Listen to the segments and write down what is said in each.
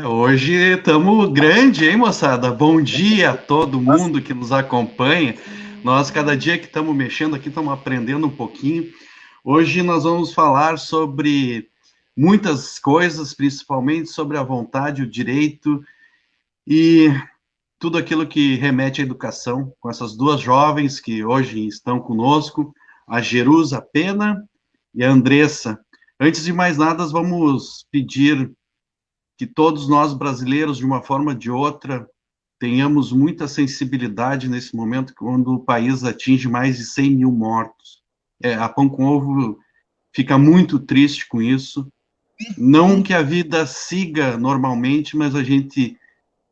Hoje estamos grande, hein, moçada? Bom dia a todo mundo que nos acompanha. Nós, cada dia que estamos mexendo aqui, estamos aprendendo um pouquinho. Hoje nós vamos falar sobre muitas coisas, principalmente sobre a vontade, o direito e tudo aquilo que remete à educação, com essas duas jovens que hoje estão conosco, a Jerusa Pena e a Andressa. Antes de mais nada, vamos pedir que todos nós brasileiros, de uma forma ou de outra, tenhamos muita sensibilidade nesse momento, quando o país atinge mais de 100 mil mortos. A Pão com Ovo fica muito triste com isso. Não que a vida siga normalmente, mas a gente,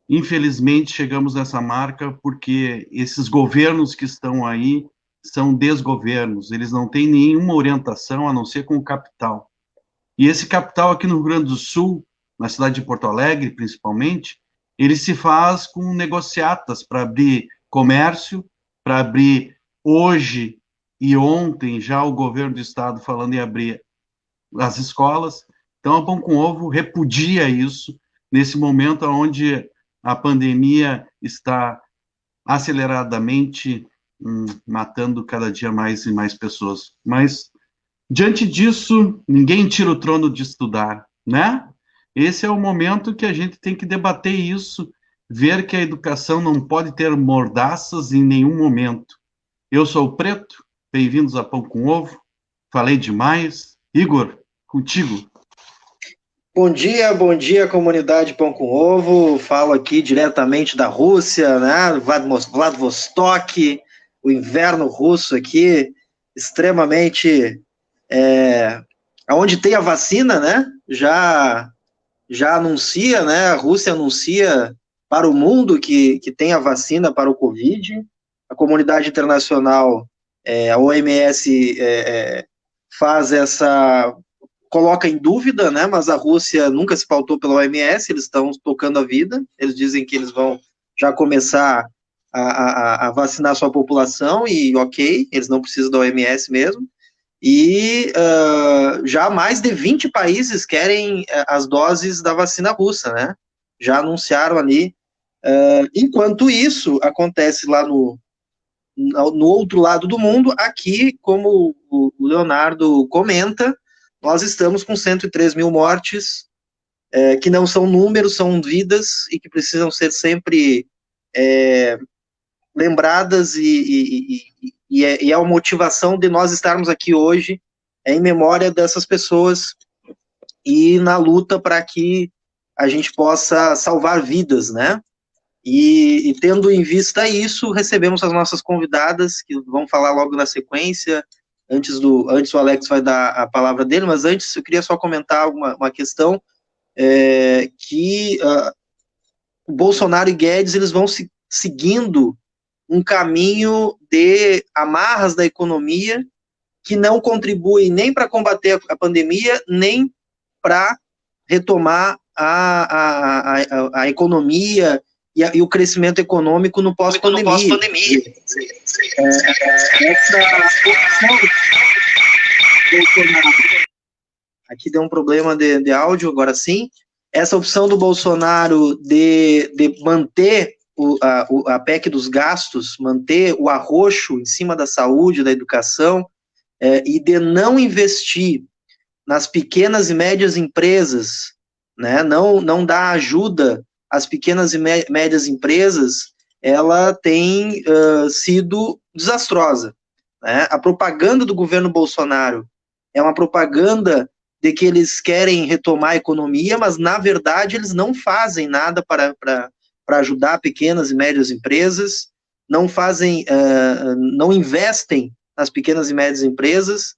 infelizmente, chegamos nessa marca porque esses governos que estão aí são desgovernos, eles não têm nenhuma orientação a não ser com o capital. E esse capital aqui no Rio Grande do Sul, na cidade de Porto Alegre, principalmente, ele se faz com negociatas para abrir comércio, para abrir hoje e ontem já o governo do estado falando em abrir as escolas. Então, a Pão com Ovo repudia isso nesse momento onde a pandemia está aceleradamente matando cada dia mais e mais pessoas. Mas diante disso, ninguém tira o trono de estudar, né? Esse é o momento que a gente tem que debater isso, ver que a educação não pode ter mordaças em nenhum momento. Eu sou o Preto, bem-vindos a Pão com Ovo. Falei demais. Igor, contigo. Bom dia, comunidade Pão com Ovo. Falo aqui diretamente da Rússia, né? Vladivostok, o inverno russo aqui, extremamente onde tem a vacina, né? Já anuncia, né? A Rússia anuncia para o mundo que tem a vacina para o Covid. A comunidade internacional, a OMS, faz coloca em dúvida, né? Mas a Rússia nunca se pautou pela OMS, eles estão tocando a vida. Eles dizem que eles vão já começar a vacinar sua população e ok, eles não precisam da OMS mesmo. E já mais de 20 países querem as doses da vacina russa, né? Já anunciaram ali. Enquanto isso acontece lá no outro lado do mundo, aqui, como o Leonardo comenta, nós estamos com 103 mil mortes, que não são números, são vidas, e que precisam ser sempre lembradas, e é a motivação de nós estarmos aqui hoje, em memória dessas pessoas, e na luta para que a gente possa salvar vidas, né? E tendo em vista isso, recebemos as nossas convidadas, que vão falar logo na sequência. Antes o Alex vai dar a palavra dele, mas antes eu queria só comentar uma questão, que o Bolsonaro e Guedes, eles vão seguindo um caminho de amarras da economia que não contribui nem para combater a pandemia, nem para retomar a economia e o crescimento econômico no pós-pandemia. Aqui deu um problema de áudio, agora sim. Essa opção do Bolsonaro de manter a PEC dos gastos, manter o arroxo em cima da saúde, da educação, e de não investir nas pequenas e médias empresas, né, não dar ajuda às pequenas e médias empresas, ela tem sido desastrosa, né? A propaganda do governo Bolsonaro é uma propaganda de que eles querem retomar a economia, mas, na verdade, eles não fazem nada para ajudar pequenas e médias empresas, não investem nas pequenas e médias empresas,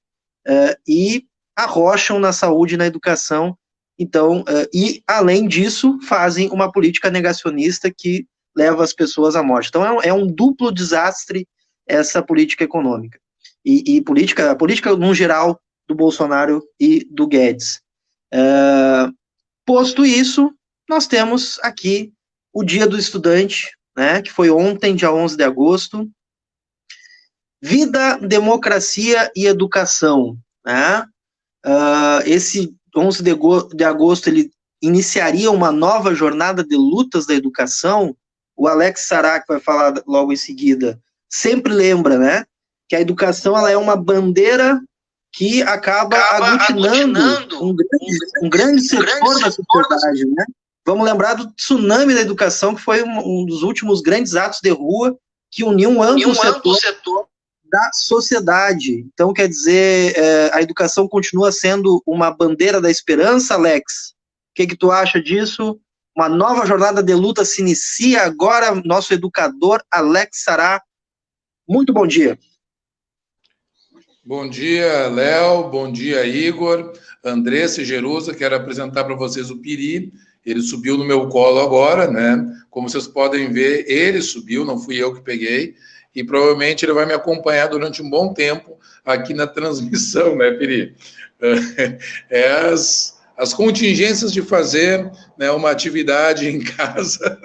e arrocham na saúde e na educação. Então, e além disso, fazem uma política negacionista que leva as pessoas à morte. Então, é um duplo desastre essa política econômica. E a política, no geral, do Bolsonaro e do Guedes. Posto isso, nós temos aqui o Dia do Estudante, né, que foi ontem, dia 11 de agosto. Vida, democracia e educação, né? Esse 11 de agosto, ele iniciaria uma nova jornada de lutas da educação, o Alex Sará, que vai falar logo em seguida, sempre lembra, né, que a educação ela é uma bandeira que acaba aglutinando um grande setor da sociedade, né? Vamos lembrar do tsunami da educação, que foi um dos últimos grandes atos de rua que uniu um amplo setor da sociedade. Então, quer dizer, a educação continua sendo uma bandeira da esperança, Alex? O que tu acha disso? Uma nova jornada de luta se inicia agora. Nosso educador, Alex Sará. Muito bom dia. Bom dia, Léo. Bom dia, Igor. Andressa e Jerusa, quero apresentar para vocês o Piri. Ele subiu no meu colo agora, né? Como vocês podem ver, ele subiu, não fui eu que peguei. E provavelmente ele vai me acompanhar durante um bom tempo aqui na transmissão, né, Piri? As contingências de fazer, né, uma atividade em casa.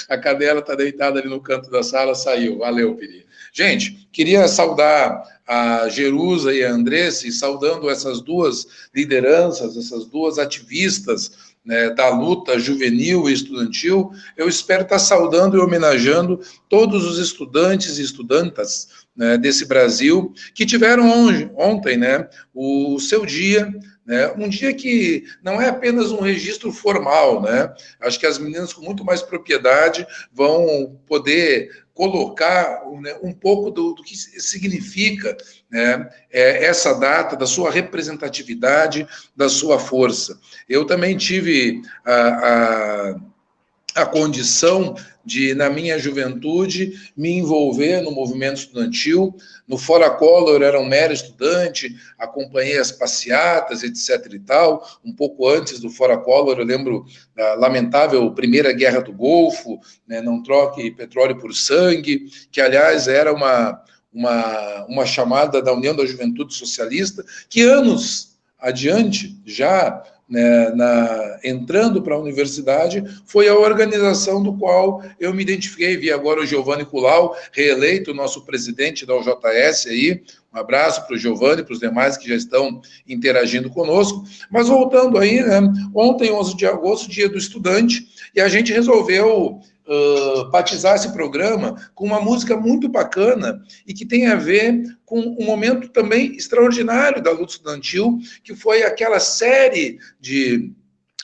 A cadela está deitada ali no canto da sala, saiu. Valeu, Piri. Gente, queria saudar a Jerusa e a Andressa, e saudando essas duas lideranças, essas duas ativistas, né, da luta juvenil e estudantil, eu espero estar saudando e homenageando todos os estudantes e estudantas, né, desse Brasil que tiveram ontem, né, o seu dia, né, um dia que não é apenas um registro formal, né? Acho que as meninas com muito mais propriedade vão poder colocar, né, um pouco do que significa, né, essa data, da sua representatividade, da sua força. Eu também tive a condição de, na minha juventude, me envolver no movimento estudantil. No Fora Collor, era um mero estudante, acompanhei as passeatas, etc. e tal. Um pouco antes do Fora Collor, eu lembro da lamentável Primeira Guerra do Golfo, né, não troque petróleo por sangue, que, aliás, era uma chamada da União da Juventude Socialista, que anos adiante, já, né, entrando para a universidade, foi a organização do qual eu me identifiquei. Vi agora o Giovanni Culau, reeleito nosso presidente da UJS aí. Um abraço para o Giovanni, para os demais que já estão interagindo conosco. Mas voltando aí, né, ontem, 11 de agosto, dia do estudante, e a gente resolveu batizar esse programa com uma música muito bacana e que tem a ver com um momento também extraordinário da luta estudantil, que foi aquela série de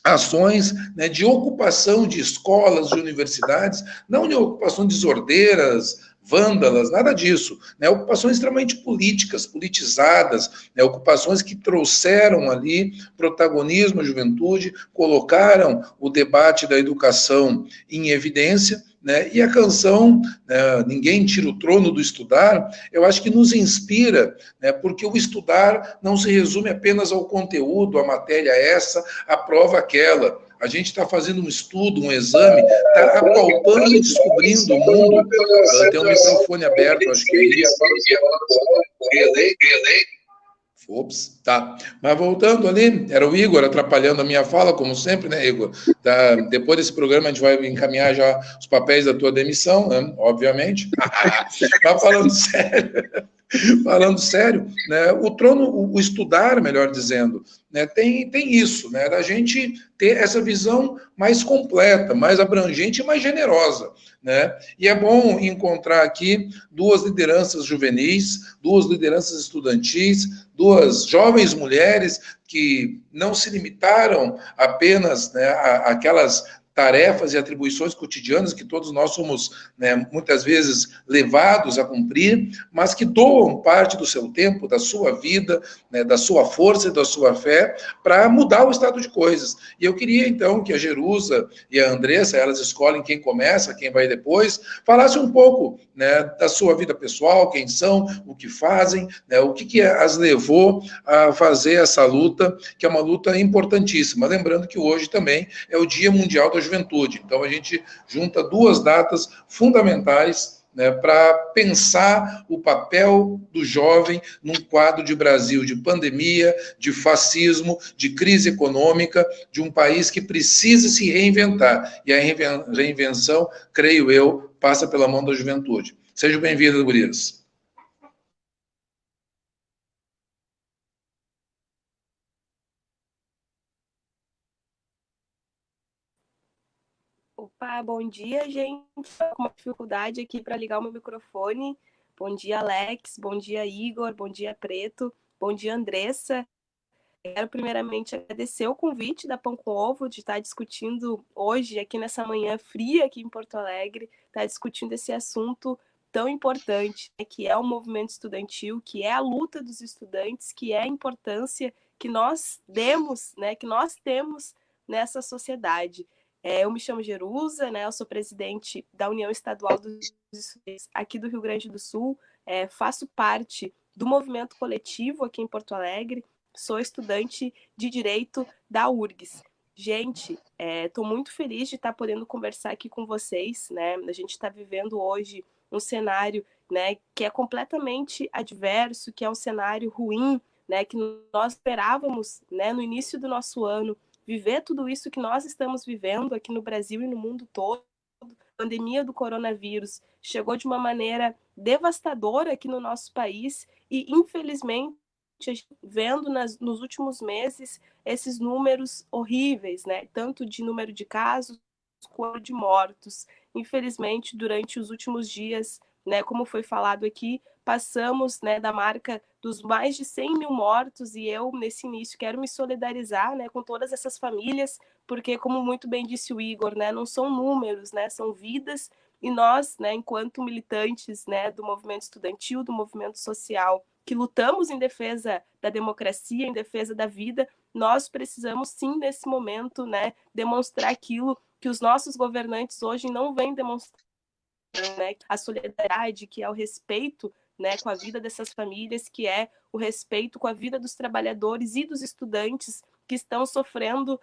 ações, né, de ocupação de escolas, de universidades, não de ocupação desordeiras, vândalas, nada disso, né, ocupações extremamente políticas, politizadas, né, ocupações que trouxeram ali protagonismo à juventude, colocaram o debate da educação em evidência, né, e a canção, né, Ninguém Tira o Trono do Estudar, eu acho que nos inspira, né, porque o estudar não se resume apenas ao conteúdo, a matéria essa, a prova aquela. A gente está fazendo um estudo, um exame, está apalpando e descobrindo o mundo. Tem um microfone aberto, acho que é isso. Ops, tá. Mas voltando ali, era o Igor atrapalhando a minha fala, como sempre, né, Igor? Depois desse programa, a gente vai encaminhar já os papéis da tua demissão, né? Obviamente. Mas falando sério, né, o trono, o estudar, melhor dizendo, né, tem isso, né, da gente ter essa visão mais completa, mais abrangente e mais generosa, né? E é bom encontrar aqui duas lideranças juvenis, duas lideranças estudantis, duas jovens mulheres que não se limitaram apenas, né, àquelas tarefas e atribuições cotidianas que todos nós somos, né, muitas vezes levados a cumprir, mas que doam parte do seu tempo, da sua vida, né, da sua força e da sua fé para mudar o estado de coisas. E eu queria, então, que a Jerusa e a Andressa, elas escolhem quem começa, quem vai depois, falasse um pouco, né, da sua vida pessoal, quem são, o que fazem, né, o que as levou a fazer essa luta, que é uma luta importantíssima. Lembrando que hoje também é o Dia Mundial da Juventude. Então, a gente junta duas datas fundamentais, né, para pensar o papel do jovem num quadro de Brasil de pandemia, de fascismo, de crise econômica, de um país que precisa se reinventar. E a reinvenção, creio eu, passa pela mão da juventude. Sejam bem-vindos, gurias. Opa, bom dia, gente. Estou com uma dificuldade aqui para ligar o meu microfone. Bom dia, Alex. Bom dia, Igor. Bom dia, Preto. Bom dia, Andressa. Quero primeiramente agradecer o convite da Pão com Ovo de estar discutindo hoje, aqui nessa manhã fria aqui em Porto Alegre, estar discutindo esse assunto tão importante, né, que é o movimento estudantil, que é a luta dos estudantes, que é a importância que nós demos, né, que nós temos nessa sociedade. Eu me chamo Jerusa, né, eu sou presidente da União Estadual dos Estudantes aqui do Rio Grande do Sul, faço parte do movimento coletivo aqui em Porto Alegre, sou estudante de Direito da URGS. Gente, estou muito feliz de estar podendo conversar aqui com vocês, né? A gente está vivendo hoje um cenário, né, que é completamente adverso, que é um cenário ruim, né, que nós esperávamos, né, no início do nosso ano, viver tudo isso que nós estamos vivendo aqui no Brasil e no mundo todo. A pandemia do coronavírus chegou de uma maneira devastadora aqui no nosso país e, infelizmente, vendo nos últimos meses esses números horríveis, né? Tanto de número de casos quanto de mortos. Infelizmente, durante os últimos dias, né, como foi falado aqui, passamos, né, da marca dos mais de 100 mil mortos e eu, nesse início, quero me solidarizar, né, com todas essas famílias, porque, como muito bem disse o Igor, né, não são números, né, são vidas, e nós, né, enquanto militantes, né, do movimento estudantil, do movimento social, que lutamos em defesa da democracia, em defesa da vida, nós precisamos sim, nesse momento, né, demonstrar aquilo que os nossos governantes hoje não vêm demonstrando, né, a solidariedade, que é o respeito, né, com a vida dessas famílias, que é o respeito com a vida dos trabalhadores e dos estudantes que estão sofrendo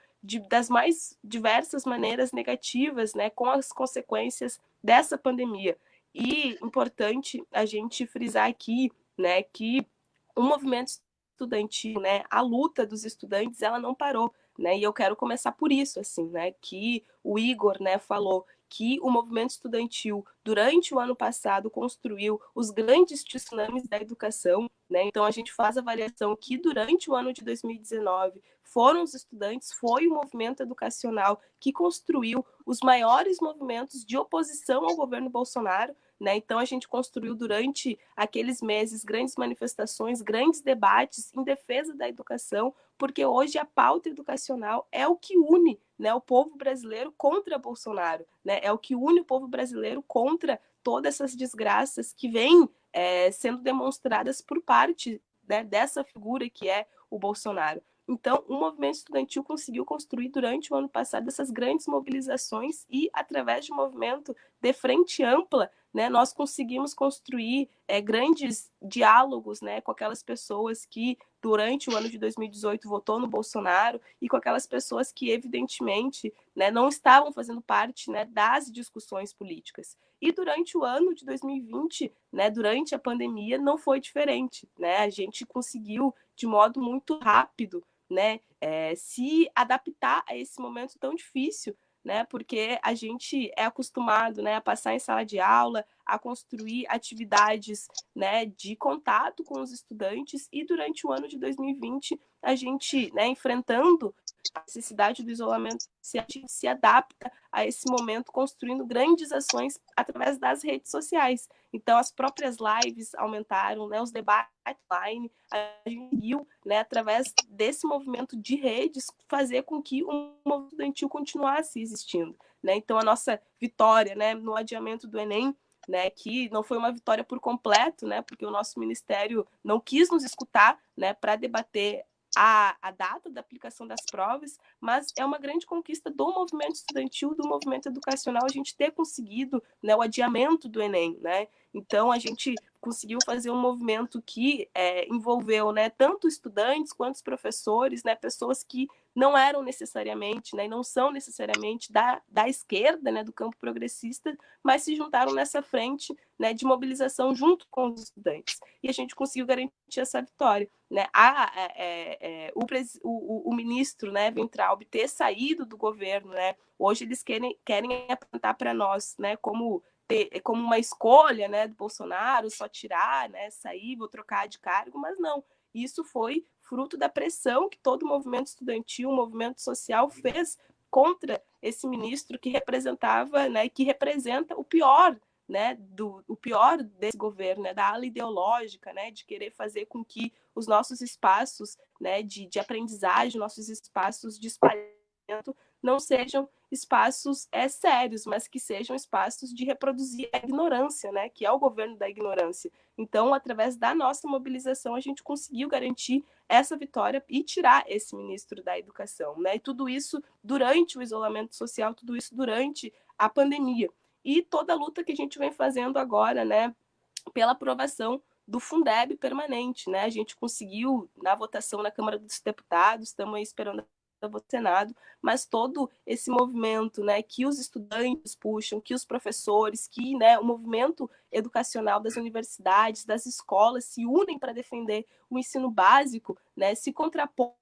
das mais diversas maneiras negativas, né, com as consequências dessa pandemia. E importante a gente frisar aqui, né, que o movimento estudantil, né, a luta dos estudantes, ela não parou, né? E eu quero começar por isso, assim, né, que o Igor, né, falou que o movimento estudantil, durante o ano passado, construiu os grandes tsunamis da educação, né? Então, a gente faz a avaliação que, durante o ano de 2019, foram os estudantes, foi o movimento educacional que construiu os maiores movimentos de oposição ao governo Bolsonaro, né? Então, a gente construiu, durante aqueles meses, grandes manifestações, grandes debates em defesa da educação, porque hoje a pauta educacional é o que une, né, o povo brasileiro contra Bolsonaro, né? É o que une o povo brasileiro contra todas essas desgraças que vêm sendo demonstradas por parte, né, dessa figura que é o Bolsonaro. Então, o movimento estudantil conseguiu construir durante o ano passado essas grandes mobilizações e, através de um movimento de frente ampla, né, nós conseguimos construir grandes diálogos, né, com aquelas pessoas que, durante o ano de 2018, votou no Bolsonaro e com aquelas pessoas que, evidentemente, né, não estavam fazendo parte, né, das discussões políticas. E durante o ano de 2020, né, durante a pandemia, não foi diferente, né? A gente conseguiu, de modo muito rápido, né, se adaptar a esse momento tão difícil, né, porque a gente é acostumado, né, a passar em sala de aula, a construir atividades, né, de contato com os estudantes, e durante o ano de 2020 a gente, né, enfrentando a necessidade do isolamento, a gente se adapta a esse momento construindo grandes ações através das redes sociais. Então, as próprias lives aumentaram, né, os debates online, a gente viu, né, através desse movimento de redes, fazer com que o movimento estudantil continuasse existindo, né? Então, a nossa vitória, né, no adiamento do Enem, né, que não foi uma vitória por completo, né, porque o nosso ministério não quis nos escutar, né, para debater a data da aplicação das provas, mas é uma grande conquista do movimento estudantil, do movimento educacional, a gente ter conseguido, né, o adiamento do Enem, né? Então, a gente conseguiu fazer um movimento que envolveu, né, tanto estudantes quanto os professores, né, pessoas que não eram necessariamente, né, e não são necessariamente da esquerda, né, do campo progressista, mas se juntaram nessa frente, né, de mobilização junto com os estudantes. E a gente conseguiu garantir essa vitória, né? O ministro, né, Weintraub, ter saído do governo, né? Hoje eles querem apontar para nós, né, como uma escolha, né, do Bolsonaro, só tirar, né, sair, vou trocar de cargo, mas não. Isso foi fruto da pressão que todo o movimento estudantil, o movimento social fez contra esse ministro que representava, né, que representa o pior, né, o pior desse governo, né, da ala ideológica, né, de querer fazer com que os nossos espaços, né, de aprendizagem, nossos espaços de espalhamento não sejam espaços sérios, mas que sejam espaços de reproduzir a ignorância, né, que é o governo da ignorância. Então, através da nossa mobilização, a gente conseguiu garantir essa vitória e tirar esse ministro da educação, né? E tudo isso durante o isolamento social, tudo isso durante a pandemia. E toda a luta que a gente vem fazendo agora, né, pela aprovação do Fundeb permanente, né? A gente conseguiu na votação na Câmara dos Deputados, estamos aí esperando do Senado, mas todo esse movimento, né, que os estudantes puxam, que os professores, que, né, o movimento educacional das universidades, das escolas se unem para defender o ensino básico, né, se contrapõem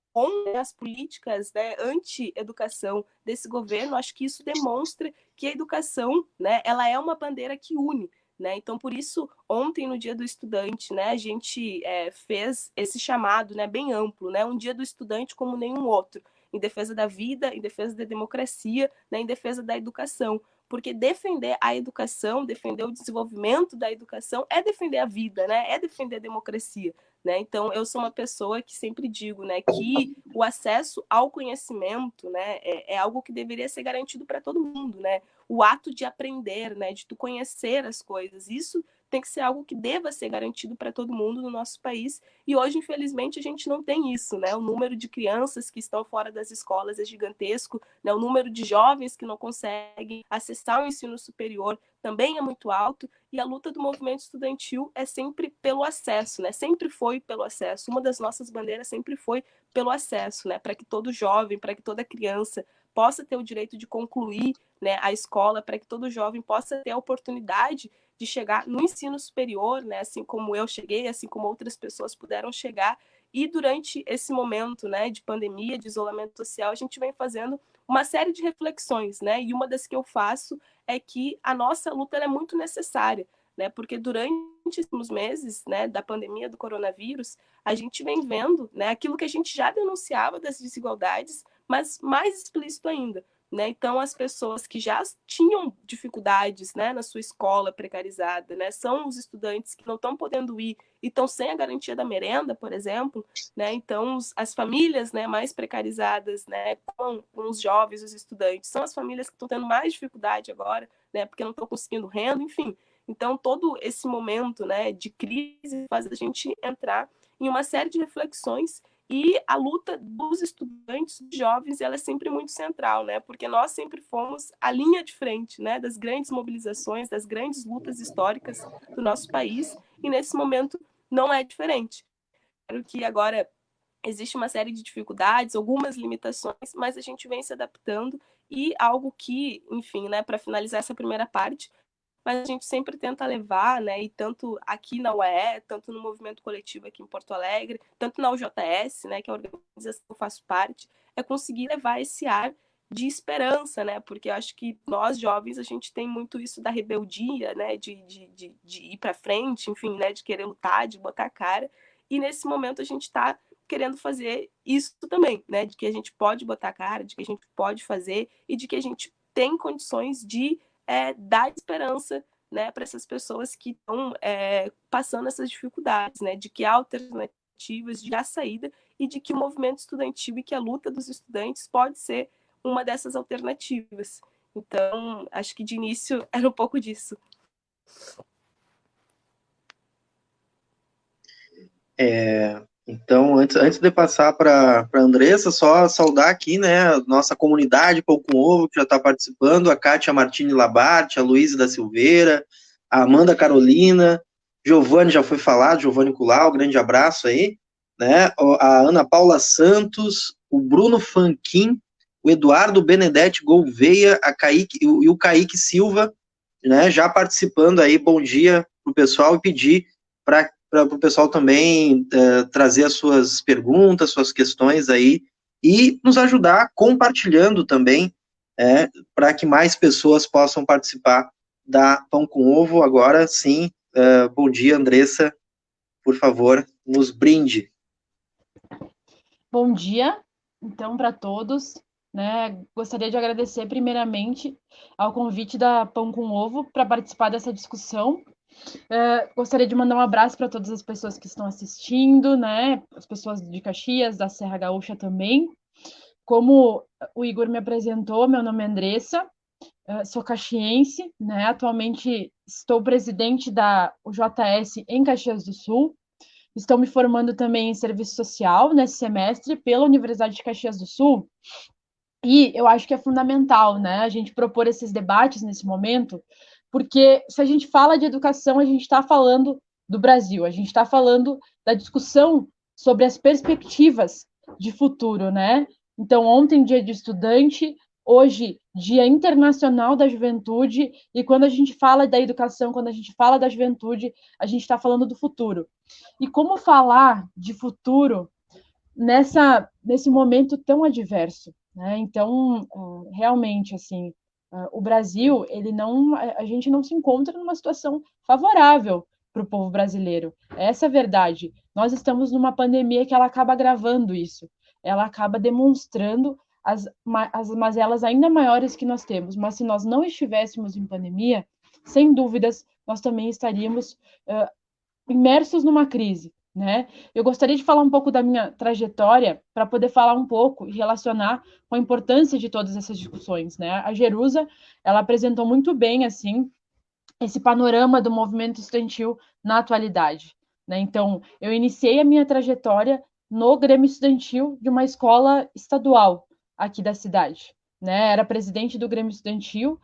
às políticas, né, anti-educação desse governo. Acho que isso demonstra que a educação, né, ela é uma bandeira que une. Né? Então, por isso, ontem, no Dia do Estudante, né, a gente fez esse chamado, né, bem amplo, né, um Dia do Estudante como nenhum outro, em defesa da vida, em defesa da democracia, né, em defesa da educação. Porque defender a educação, defender o desenvolvimento da educação é defender a vida, né? É defender a democracia. Né? Então, eu sou uma pessoa que sempre digo, né, que o acesso ao conhecimento, né, é algo que deveria ser garantido para todo mundo. Né? O ato de aprender, né, de tu conhecer as coisas, isso tem que ser algo que deva ser garantido para todo mundo no nosso país. E hoje, infelizmente, a gente não tem isso, né? O número de crianças que estão fora das escolas é gigantesco, né? O número de jovens que não conseguem acessar o ensino superior também é muito alto, e a luta do movimento estudantil é sempre pelo acesso, né? Sempre foi pelo acesso. Uma das nossas bandeiras sempre foi pelo acesso, né? Para que todo jovem, para que toda criança possa ter o direito de concluir, né, a escola, para que todo jovem possa ter a oportunidade de chegar no ensino superior, né, assim como eu cheguei, assim como outras pessoas puderam chegar. E durante esse momento, né, de pandemia, de isolamento social, a gente vem fazendo uma série de reflexões, né, e uma das que eu faço é que a nossa luta é muito necessária, né, porque durante os meses, né, da pandemia do coronavírus, a gente vem vendo, né, aquilo que a gente já denunciava das desigualdades, mas mais explícito ainda. Né? Então, as pessoas que já tinham dificuldades, né, na sua escola precarizada, né, são os estudantes que não estão podendo ir e estão sem a garantia da merenda, por exemplo. Né? Então, as famílias, né, mais precarizadas, né, com os jovens, os estudantes, são as famílias que estão tendo mais dificuldade agora, né, porque não estão conseguindo renda, enfim. Então, todo esse momento, né, de crise faz a gente entrar em uma série de reflexões. E a luta dos estudantes, dos jovens, ela é sempre muito central, né? Porque nós sempre fomos a linha de frente, né? Das grandes mobilizações, das grandes lutas históricas do nosso país. E nesse momento não é diferente. Claro que agora existe uma série de dificuldades, algumas limitações, mas a gente vem se adaptando. E algo que, enfim, né? Para finalizar essa primeira parte, mas a gente sempre tenta levar, né, e tanto aqui na UEE, tanto no movimento coletivo aqui em Porto Alegre, tanto na UJS, né, que é a organização que eu faço parte, é conseguir levar esse ar de esperança, né, porque eu acho que nós, jovens, a gente tem muito isso da rebeldia, né, de ir para frente, enfim, né, de querer lutar, de botar a cara, e nesse momento a gente está querendo fazer isso também, né, de que a gente pode botar a cara, de que a gente pode fazer e de que a gente tem condições de dar esperança, né, para essas pessoas que estão passando essas dificuldades, né, de que há alternativas, de há saída e de que o movimento estudantil e que a luta dos estudantes pode ser uma dessas alternativas. Então, acho que de início era um pouco disso. Então, antes de passar para a Andressa, só saudar aqui, né, a nossa comunidade Pão com Ovo, que já está participando, a Kátia Martini Labarte, a Luísa da Silveira, a Amanda Carolina, Giovanni já foi falado, Giovanni Culau, grande abraço aí, né, a Ana Paula Santos, o Bruno Fanquin, o Eduardo Benedetti Gouveia, a Kaique, e o Kaique Silva, né, já participando aí. Bom dia para o pessoal e pedir para o pessoal também trazer as suas perguntas, suas questões aí, e nos ajudar compartilhando também, para que mais pessoas possam participar da Pão com Ovo. Agora sim, bom dia, Andressa, por favor, nos brinde. Bom dia, então, para todos, né? Gostaria de agradecer primeiramente ao convite da Pão com Ovo para participar dessa discussão. Gostaria de mandar um abraço para todas as pessoas que estão assistindo, né? As pessoas de Caxias, da Serra Gaúcha também. Como o Igor me apresentou, meu nome é Andressa, sou caxiense, né? Atualmente estou presidente da UJS em Caxias do Sul. Estou me formando também em serviço social nesse semestre pela Universidade de Caxias do Sul. E eu acho que é fundamental, né, a gente propor esses debates nesse momento, porque se a gente fala de educação, a gente está falando do Brasil, a gente está falando da discussão sobre as perspectivas de futuro, né? Então, ontem, dia de estudante, hoje, Dia Internacional da Juventude, e quando a gente fala da educação, quando a gente fala da juventude, a gente está falando do futuro. E como falar de futuro nesse momento tão adverso, né? Então, realmente, assim, o Brasil, a gente não se encontra numa situação favorável para o povo brasileiro. Essa é a verdade. Nós estamos numa pandemia que ela acaba agravando isso. Ela acaba demonstrando as mazelas ainda maiores que nós temos. Mas se nós não estivéssemos em pandemia, sem dúvidas, nós também estaríamos imersos numa crise, né? Eu gostaria de falar um pouco da minha trajetória para poder falar um pouco e relacionar com a importância de todas essas discussões, né? A Jerusa, ela apresentou muito bem, assim, esse panorama do movimento estudantil na atualidade, né? Então, eu iniciei a minha trajetória no Grêmio Estudantil de uma escola estadual aqui da cidade, né? Era presidente do Grêmio Estudantil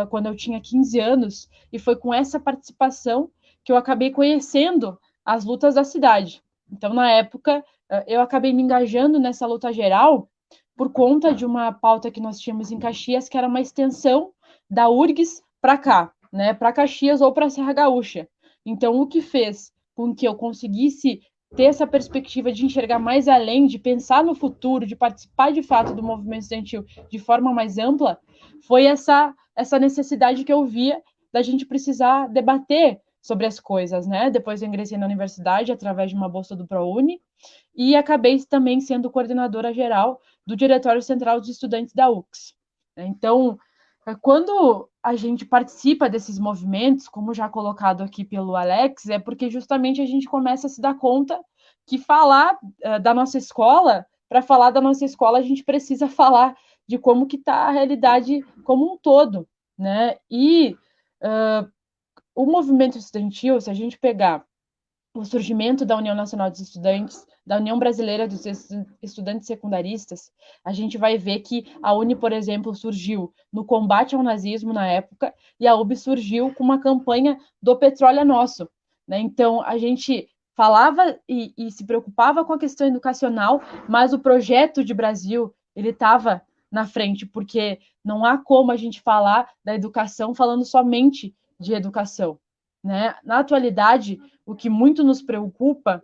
quando eu tinha 15 anos, e foi com essa participação que eu acabei conhecendo as lutas da cidade. Então, na época, eu acabei me engajando nessa luta geral por conta de uma pauta que nós tínhamos em Caxias, que era uma extensão da URGS para cá, né, para Caxias ou para a Serra Gaúcha. Então, o que fez com que eu conseguisse ter essa perspectiva de enxergar mais além, de pensar no futuro, de participar de fato do movimento estudantil de forma mais ampla, foi essa necessidade que eu via da gente precisar debater sobre as coisas, né? Depois eu ingressei na universidade através de uma bolsa do ProUni e acabei também sendo coordenadora geral do Diretório Central dos Estudantes da UX. Então, quando a gente participa desses movimentos, como já colocado aqui pelo Alex, é porque justamente a gente começa a se dar conta que falar da nossa escola, para falar da nossa escola, a gente precisa falar de como que está a realidade como um todo, né? E o movimento estudantil, se a gente pegar o surgimento da União Nacional dos Estudantes, da União Brasileira dos Estudantes Secundaristas, a gente vai ver que a UNE, por exemplo, surgiu no combate ao nazismo na época, e a UB surgiu com uma campanha do petróleo é nosso, né? Então, a gente falava e se preocupava com a questão educacional, mas o projeto de Brasil, ele estava na frente, porque não há como a gente falar da educação falando somente de educação, né? Na atualidade, o que muito nos preocupa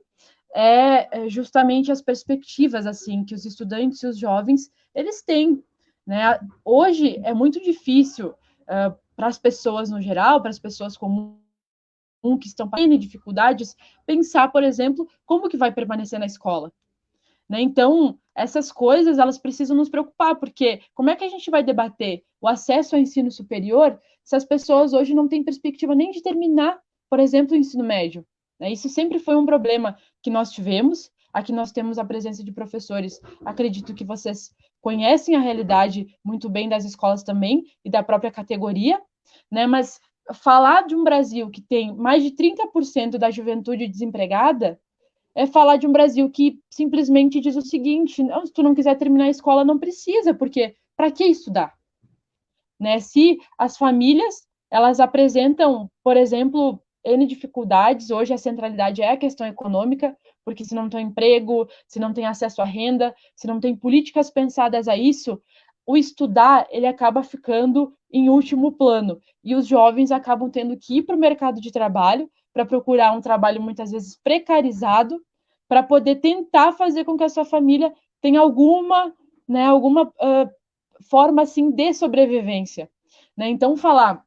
é justamente as perspectivas assim que os estudantes e os jovens eles têm, né? Hoje é muito difícil para as pessoas no geral, para as pessoas comuns que estão tendo dificuldades, pensar, por exemplo, como que vai permanecer na escola, né? Então, essas coisas, elas precisam nos preocupar, porque como é que a gente vai debater o acesso ao ensino superior se as pessoas hoje não têm perspectiva nem de terminar, por exemplo, o ensino médio, né? Isso sempre foi um problema que nós tivemos. Aqui nós temos a presença de professores. Acredito que vocês conhecem a realidade muito bem das escolas também e da própria categoria, né? Mas falar de um Brasil que tem mais de 30% da juventude desempregada é falar de um Brasil que simplesmente diz o seguinte: não, se tu não quiser terminar a escola, não precisa, porque para que estudar? Né? Se as famílias elas apresentam, por exemplo, N dificuldades, hoje a centralidade é a questão econômica, porque se não tem emprego, se não tem acesso à renda, se não tem políticas pensadas a isso, o estudar ele acaba ficando em último plano, e os jovens acabam tendo que ir para o mercado de trabalho para procurar um trabalho muitas vezes precarizado, para poder tentar fazer com que a sua família tenha alguma forma assim de sobrevivência, né? Então, falar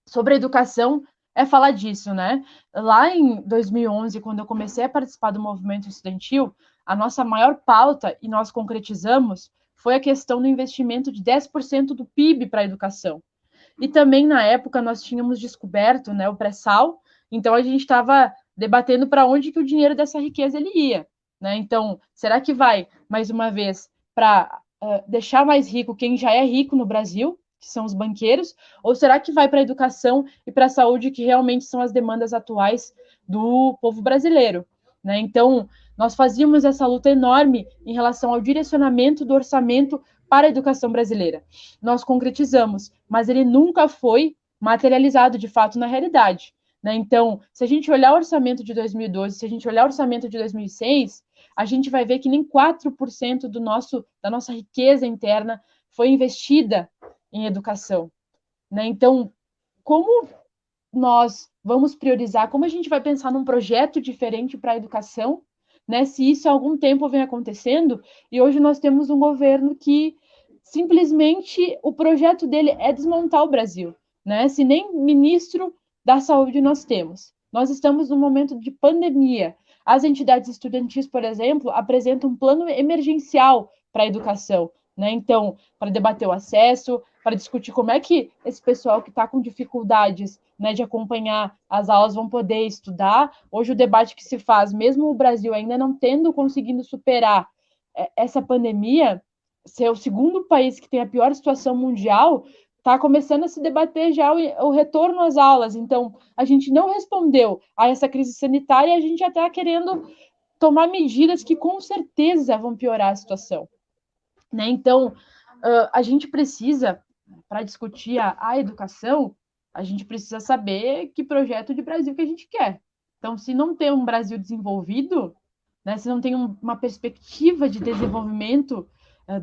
sobre educação é falar disso, né? Lá em 2011, quando eu comecei a participar do movimento estudantil, a nossa maior pauta, e nós concretizamos, foi a questão do investimento de 10% do PIB para a educação. E também, na época, nós tínhamos descoberto, né, o pré-sal, então a gente estava debatendo para onde que o dinheiro dessa riqueza ele ia. Né? Então, será que vai, mais uma vez, para deixar mais rico quem já é rico no Brasil, que são os banqueiros, ou será que vai para a educação e para a saúde, que realmente são as demandas atuais do povo brasileiro? Né? Então, nós fazíamos essa luta enorme em relação ao direcionamento do orçamento para a educação brasileira. Nós concretizamos, mas ele nunca foi materializado de fato na realidade. Né? Então, se a gente olhar o orçamento de 2012, se a gente olhar o orçamento de 2006, a gente vai ver que nem 4% da nossa riqueza interna foi investida em educação. Né? Então, como nós vamos priorizar, como a gente vai pensar num projeto diferente para a educação, né? Se isso há algum tempo vem acontecendo, e hoje nós temos um governo que simplesmente o projeto dele é desmontar o Brasil, né? Se nem ministro da saúde nós temos. Nós estamos num momento de pandemia. As entidades estudantis, por exemplo, apresentam um plano emergencial para a educação, né? Então, para debater o acesso, para discutir como é que esse pessoal que está com dificuldades, né, de acompanhar as aulas vão poder estudar. Hoje o debate que se faz, mesmo o Brasil ainda não tendo conseguido superar essa pandemia, ser o segundo país que tem a pior situação mundial, está começando a se debater já o retorno às aulas. Então, a gente não respondeu a essa crise sanitária e a gente já está querendo tomar medidas que com certeza vão piorar a situação. Né? Então, a gente precisa, para discutir a educação, a gente precisa saber que projeto de Brasil que a gente quer. Então, se não tem um Brasil desenvolvido, né, se não tem uma perspectiva de desenvolvimento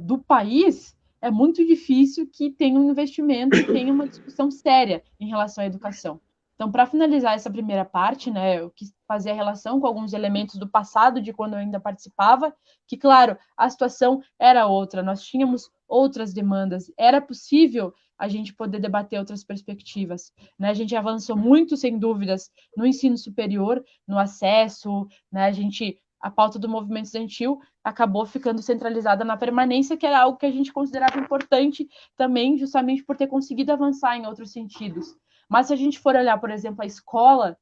do país, é muito difícil que tenha um investimento e tenha uma discussão séria em relação à educação. Então, para finalizar essa primeira parte, né, eu quis fazer a relação com alguns elementos do passado, de quando eu ainda participava, que, claro, a situação era outra, nós tínhamos outras demandas, era possível a gente poder debater outras perspectivas. Né? A gente avançou muito, sem dúvidas, no ensino superior, no acesso, né? A pauta do movimento estudantil acabou ficando centralizada na permanência, que era algo que a gente considerava importante também, justamente por ter conseguido avançar em outros sentidos. Mas se a gente for olhar, por exemplo, a escola,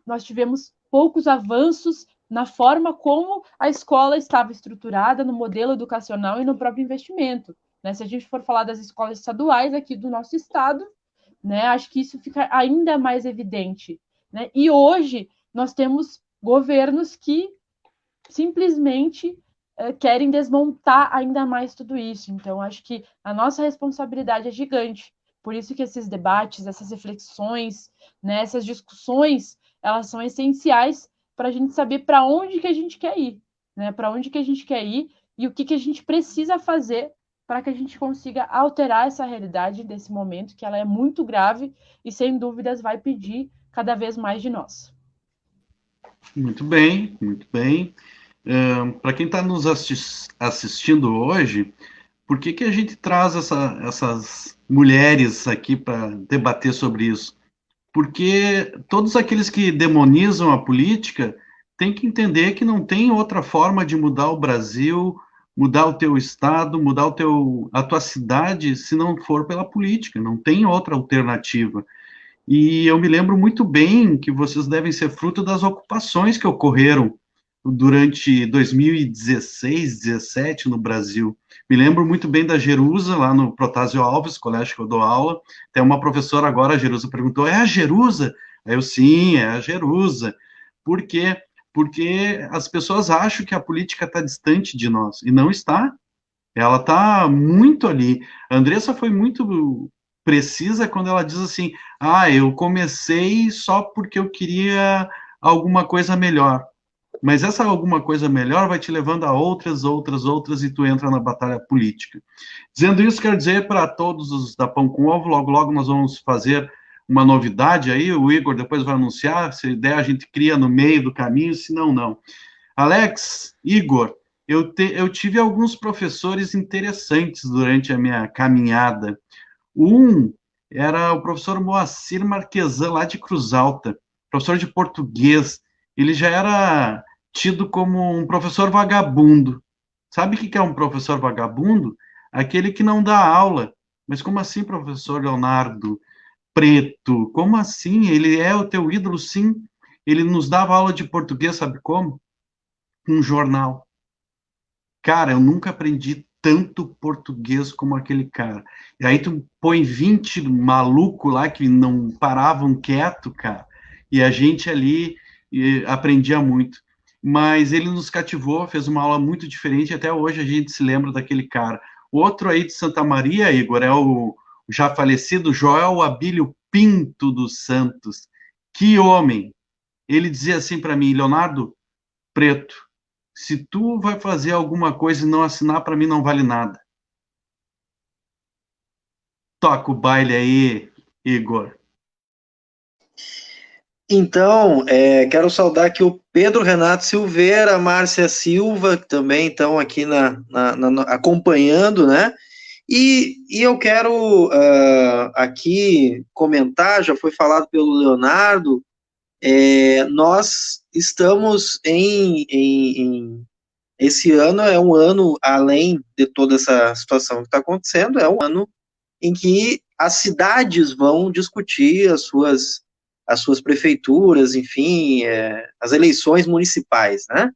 nós tivemos poucos avanços na forma como a escola estava estruturada, no modelo educacional e no próprio investimento. Né? Se a gente for falar das escolas estaduais aqui do nosso estado, né, acho que isso fica ainda mais evidente. Né? E hoje nós temos governos que simplesmente querem desmontar ainda mais tudo isso. Então, acho que a nossa responsabilidade é gigante. Por isso que esses debates, essas reflexões, né, essas discussões, elas são essenciais para a gente saber para onde que a gente quer ir, né? Para onde que a gente quer ir e o que a gente precisa fazer para que a gente consiga alterar essa realidade desse momento, que ela é muito grave e, sem dúvidas, vai pedir cada vez mais de nós. Muito bem, muito bem. Para quem está nos assistindo hoje, por que a gente traz essas mulheres aqui para debater sobre isso? Porque todos aqueles que demonizam a política têm que entender que não tem outra forma de mudar o Brasil, mudar o teu estado, mudar a tua cidade, se não for pela política, não tem outra alternativa. E eu me lembro muito bem que vocês devem ser fruto das ocupações que ocorreram durante 2016, 17 no Brasil. Me lembro muito bem da Jerusa, lá no Protásio Alves, colégio que eu dou aula. Tem uma professora agora, a Jerusa, perguntou, é a Jerusa? Aí eu, sim, é a Jerusa. Por quê? Porque as pessoas acham que a política está distante de nós, e não está. Ela está muito ali. A Andressa foi muito precisa quando ela diz assim, eu comecei só porque eu queria alguma coisa melhor. Mas essa alguma coisa melhor vai te levando a outras, e tu entra na batalha política. Dizendo isso, quero dizer para todos os da Pão com Ovo, logo, logo nós vamos fazer uma novidade aí, o Igor depois vai anunciar, se der a gente cria no meio do caminho, se não, não. Alex, Igor, eu tive alguns professores interessantes durante a minha caminhada. Um era o professor Moacir Marquesan, lá de Cruz Alta, professor de português. Ele já era tido como um professor vagabundo. Sabe o que é um professor vagabundo? aquele que não dá aula. Mas como assim, professor Leonardo Preto? Como assim? Ele é o teu ídolo, sim. Ele nos dava aula de português, sabe como? Com um jornal. Cara, eu nunca aprendi tanto português como aquele cara. E aí tu põe 20 maluco lá que não paravam quieto, cara, e a gente ali aprendia muito. Mas ele nos cativou, fez uma aula muito diferente, até hoje a gente se lembra daquele cara. Outro aí de Santa Maria, Igor, é o já falecido Joel Abílio Pinto dos Santos. Que homem! Ele dizia assim para mim, Leonardo Preto, se tu vai fazer alguma coisa e não assinar, para mim não vale nada. Toca o baile aí, Igor. Então, quero saudar aqui o Pedro Renato Silveira, a Márcia Silva, que também estão aqui acompanhando, né? E eu quero aqui comentar, já foi falado pelo Leonardo, nós estamos esse ano é um ano, além de toda essa situação que está acontecendo, é um ano em que as cidades vão discutir as suas prefeituras, enfim, as eleições municipais, né?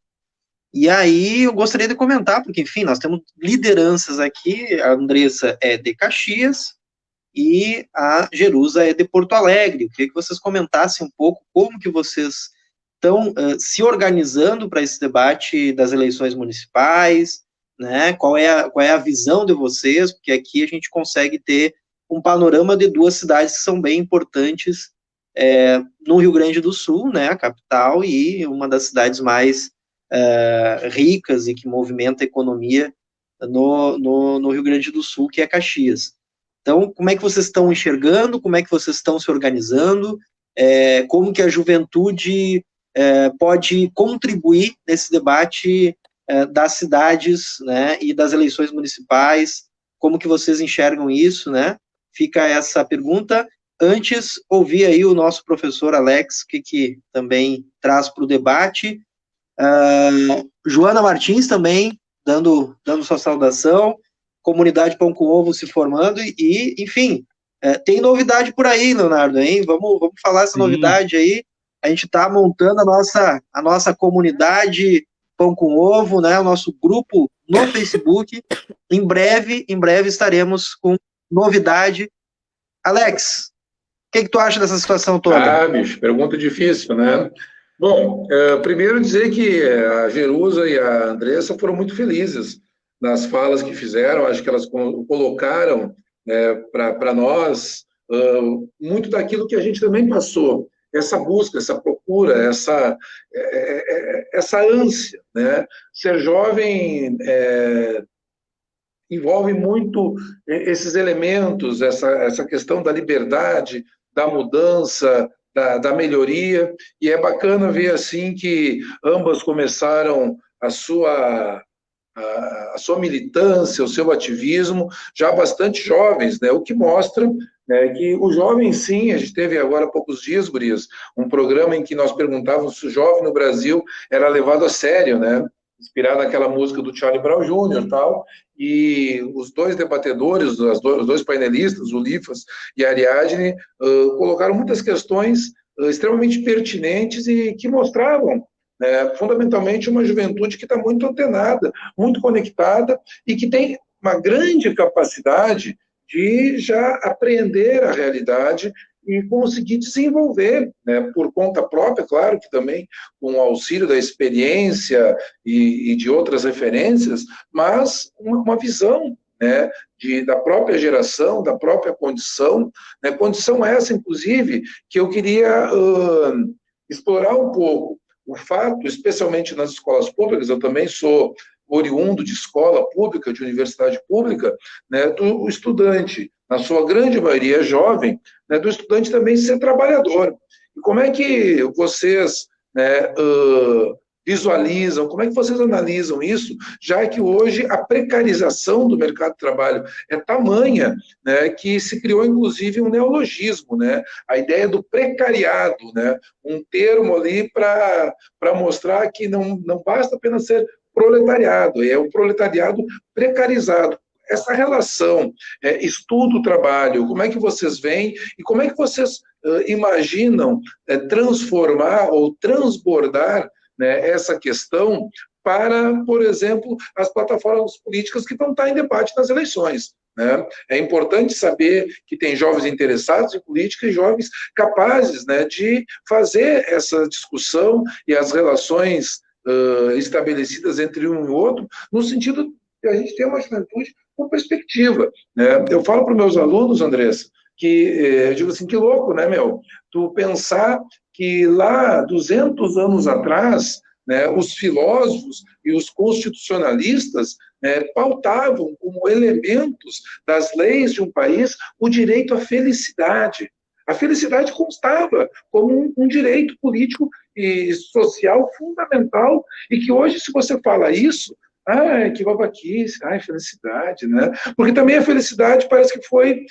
E aí eu gostaria de comentar, porque, enfim, nós temos lideranças aqui, a Andressa é de Caxias e a Jerusa é de Porto Alegre. Eu queria que vocês comentassem um pouco como que vocês estão se organizando para esse debate das eleições municipais, né? Qual é a visão de vocês, porque aqui a gente consegue ter um panorama de duas cidades que são bem importantes no Rio Grande do Sul, né, a capital, e uma das cidades mais ricas e que movimenta a economia no Rio Grande do Sul, que é Caxias. Então, como é que vocês estão enxergando, como é que vocês estão se organizando, como que a juventude pode contribuir nesse debate das cidades, né, e das eleições municipais, como que vocês enxergam isso, né? Fica essa pergunta. Antes, ouvir aí o nosso professor Alex, que também traz para o debate. Joana Martins também, dando sua saudação. Comunidade Pão com Ovo se formando e enfim, tem novidade por aí, Leonardo, hein? Vamos falar essa novidade aí. A gente está montando a nossa comunidade Pão com Ovo, né? O nosso grupo no Facebook. Em breve estaremos com novidade. Alex, o que tu acha dessa situação toda? Bicho, pergunta difícil, né? Bom, primeiro dizer que a Jerusa e a Andressa foram muito felizes nas falas que fizeram, acho que elas colocaram para nós muito daquilo que a gente também passou, essa busca, essa procura, essa ânsia, né? Ser jovem envolve muito esses elementos, essa questão da liberdade, da mudança, da melhoria, e é bacana ver assim que ambas começaram a sua militância, o seu ativismo, já bastante jovens, né? O que mostra que o jovem, sim, a gente teve agora há poucos dias, gurias, um programa em que nós perguntávamos se o jovem no Brasil era levado a sério, né? Inspirado naquela música do Charlie Brown Jr. tal, e os dois debatedores, os dois painelistas, o Lifas e a Ariadne, colocaram muitas questões extremamente pertinentes e que mostravam fundamentalmente uma juventude que está muito antenada, muito conectada e que tem uma grande capacidade de já apreender a realidade e conseguir desenvolver, né, por conta própria, claro que também com o auxílio da experiência e de outras referências, mas uma visão, né, da própria geração, da própria condição, né, condição essa, inclusive, que eu queria explorar um pouco. O fato, especialmente nas escolas públicas, eu também sou oriundo de escola pública, de universidade pública, né, do estudante, na sua grande maioria jovem, né, do estudante também ser trabalhador. E como é que vocês visualizam, como é que vocês analisam isso, já que hoje a precarização do mercado de trabalho é tamanha, né, que se criou inclusive um neologismo, né, a ideia do precariado, né, um termo ali para mostrar que não basta apenas ser proletariado, é o proletariado precarizado. essa relação estudo-trabalho, como é que vocês veem e como é que vocês imaginam transformar ou transbordar, né, essa questão para, por exemplo, as plataformas políticas que vão estar em debate nas eleições, né? É importante saber que tem jovens interessados em política e jovens capazes, né, de fazer essa discussão e as relações estabelecidas entre um e outro, no sentido de a gente ter uma juventude com perspectiva, né? Eu falo para os meus alunos, Andressa, que eu digo assim, que louco, né, meu? Tu pensar que lá 200 anos atrás, né, os filósofos e os constitucionalistas, né, pautavam como elementos das leis de um país o direito à felicidade. A felicidade constava como um direito político e social fundamental, e que hoje, se você fala isso, que babaquice, felicidade, né? Porque também a felicidade parece que foi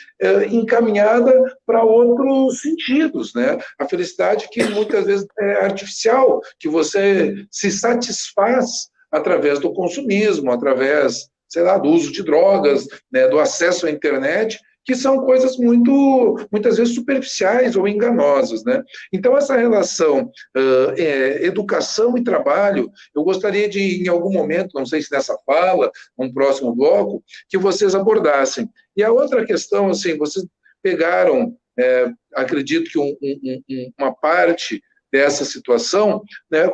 encaminhada para outros sentidos, né? A felicidade que muitas vezes é artificial, que você se satisfaz através do consumismo, através, sei lá, do uso de drogas, né, do acesso à internet, que são coisas muitas vezes superficiais ou enganosas, né? Então, essa relação educação e trabalho, eu gostaria de, em algum momento, não sei se nessa fala, num próximo bloco, que vocês abordassem. E a outra questão, assim, vocês pegaram, acredito que uma parte dessa situação, né,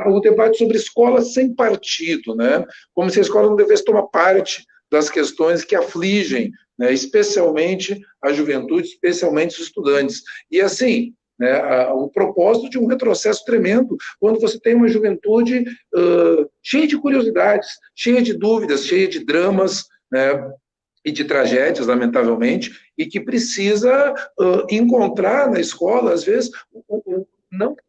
o debate sobre escola sem partido, né? Como se a escola não devesse tomar parte das questões que afligem, né, especialmente a juventude, especialmente os estudantes. E assim, né, o propósito de um retrocesso tremendo, quando você tem uma juventude cheia de curiosidades, cheia de dúvidas, cheia de dramas, né, e de tragédias, lamentavelmente, e que precisa encontrar na escola, às vezes,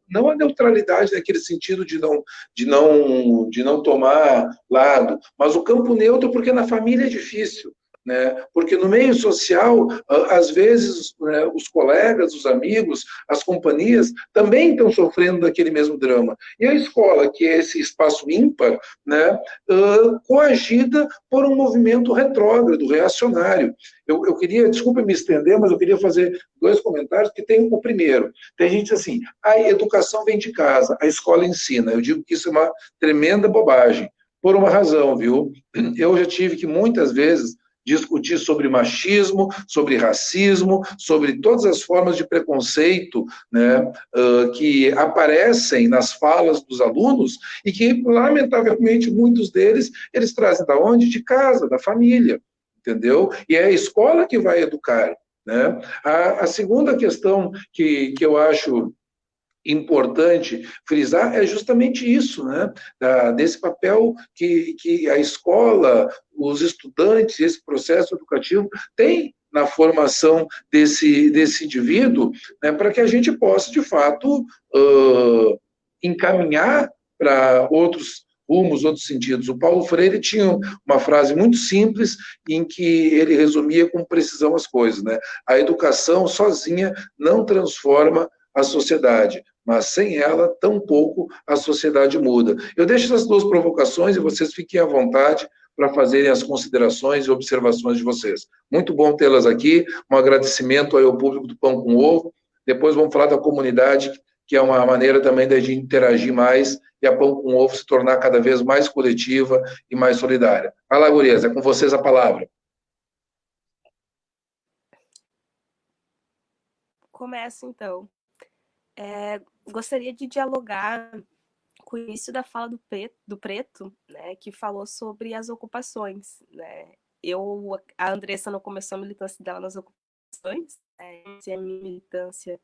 não a neutralidade naquele sentido de não tomar lado, mas o campo neutro, porque na família é difícil, né? Porque no meio social, às vezes, né, os colegas, os amigos, as companhias também estão sofrendo daquele mesmo drama. E a escola, que é esse espaço ímpar, né, coagida por um movimento retrógrado, reacionário. Eu queria, desculpe me estender, mas eu queria fazer 2 comentários, que tem o primeiro. Tem gente assim, a educação vem de casa, a escola ensina. Eu digo que isso é uma tremenda bobagem, por uma razão, viu? Eu já tive que, muitas vezes, discutir sobre machismo, sobre racismo, sobre todas as formas de preconceito, né, que aparecem nas falas dos alunos e que, lamentavelmente, muitos deles, eles trazem da onde? De casa, da família, entendeu? E é a escola que vai educar, né? A segunda questão que eu acho importante frisar é justamente isso, né? Desse papel que a escola, os estudantes, esse processo educativo tem na formação desse indivíduo, né, para que a gente possa, de fato, encaminhar para outros rumos, outros sentidos. O Paulo Freire tinha uma frase muito simples em que ele resumia com precisão as coisas, né? A educação sozinha não transforma a sociedade, mas sem ela, tampouco a sociedade muda. Eu deixo essas 2 provocações e vocês fiquem à vontade para fazerem as considerações e observações de vocês. Muito bom tê-las aqui, um agradecimento ao público do Pão com Ovo. Depois vamos falar da comunidade, que é uma maneira também de a gente interagir mais e a Pão com Ovo se tornar cada vez mais coletiva e mais solidária. Vai lá, gurias, é com vocês a palavra. Começo, então. Gostaria de dialogar com o início da fala do Preto, né, que falou sobre as ocupações, né? A Andressa não começou a militância dela nas ocupações, a minha militância,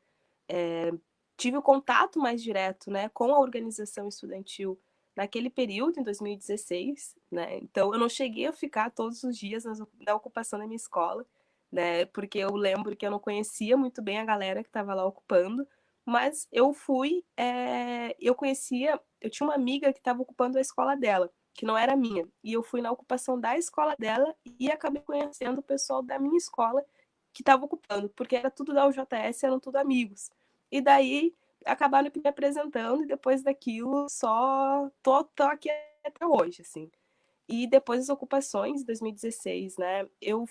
tive o contato mais direto, né, com a organização estudantil naquele período, em 2016, né? Então eu não cheguei a ficar todos os dias na ocupação da minha escola, né, porque eu lembro que eu não conhecia muito bem a galera que estava lá ocupando, mas eu fui, eu tinha uma amiga que estava ocupando a escola dela, que não era minha, e eu fui na ocupação da escola dela e acabei conhecendo o pessoal da minha escola que estava ocupando, porque era tudo da UJS, eram tudo amigos. E daí acabaram me apresentando e depois daquilo só tô aqui até hoje, assim. E depois das ocupações, em 2016, né, eu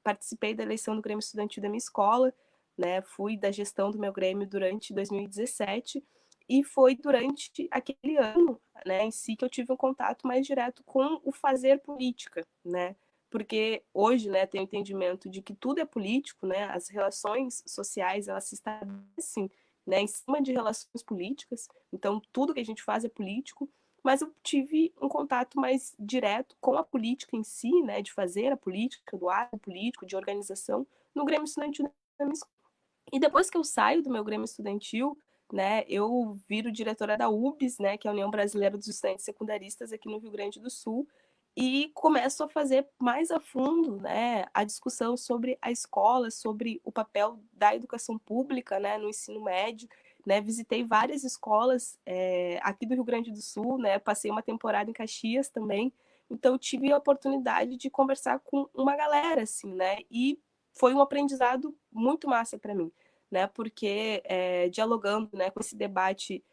participei da eleição do Grêmio Estudantil da minha escola, né, fui da gestão do meu Grêmio durante 2017, e foi durante aquele ano, né, em si, que eu tive um contato mais direto com o fazer política, né, porque hoje, né, tenho entendimento de que tudo é político, né, as relações sociais, elas se estabelecem, né, em cima de relações políticas, então tudo que a gente faz é político, mas eu tive um contato mais direto com a política em si, né, de fazer a política, do ato político, de organização, no Grêmio Estudantil da minha escola. E depois que eu saio do meu Grêmio Estudantil, né, eu viro diretora da UBS, né, que é a União Brasileira dos Estudantes Secundaristas aqui no Rio Grande do Sul, e começo a fazer mais a fundo, né, a discussão sobre a escola, sobre o papel da educação pública, né, no ensino médio, né, visitei várias escolas aqui do Rio Grande do Sul, né, passei uma temporada em Caxias também, então tive a oportunidade de conversar com uma galera, assim, né, e foi um aprendizado muito massa para mim, né, porque dialogando, né, com esse debate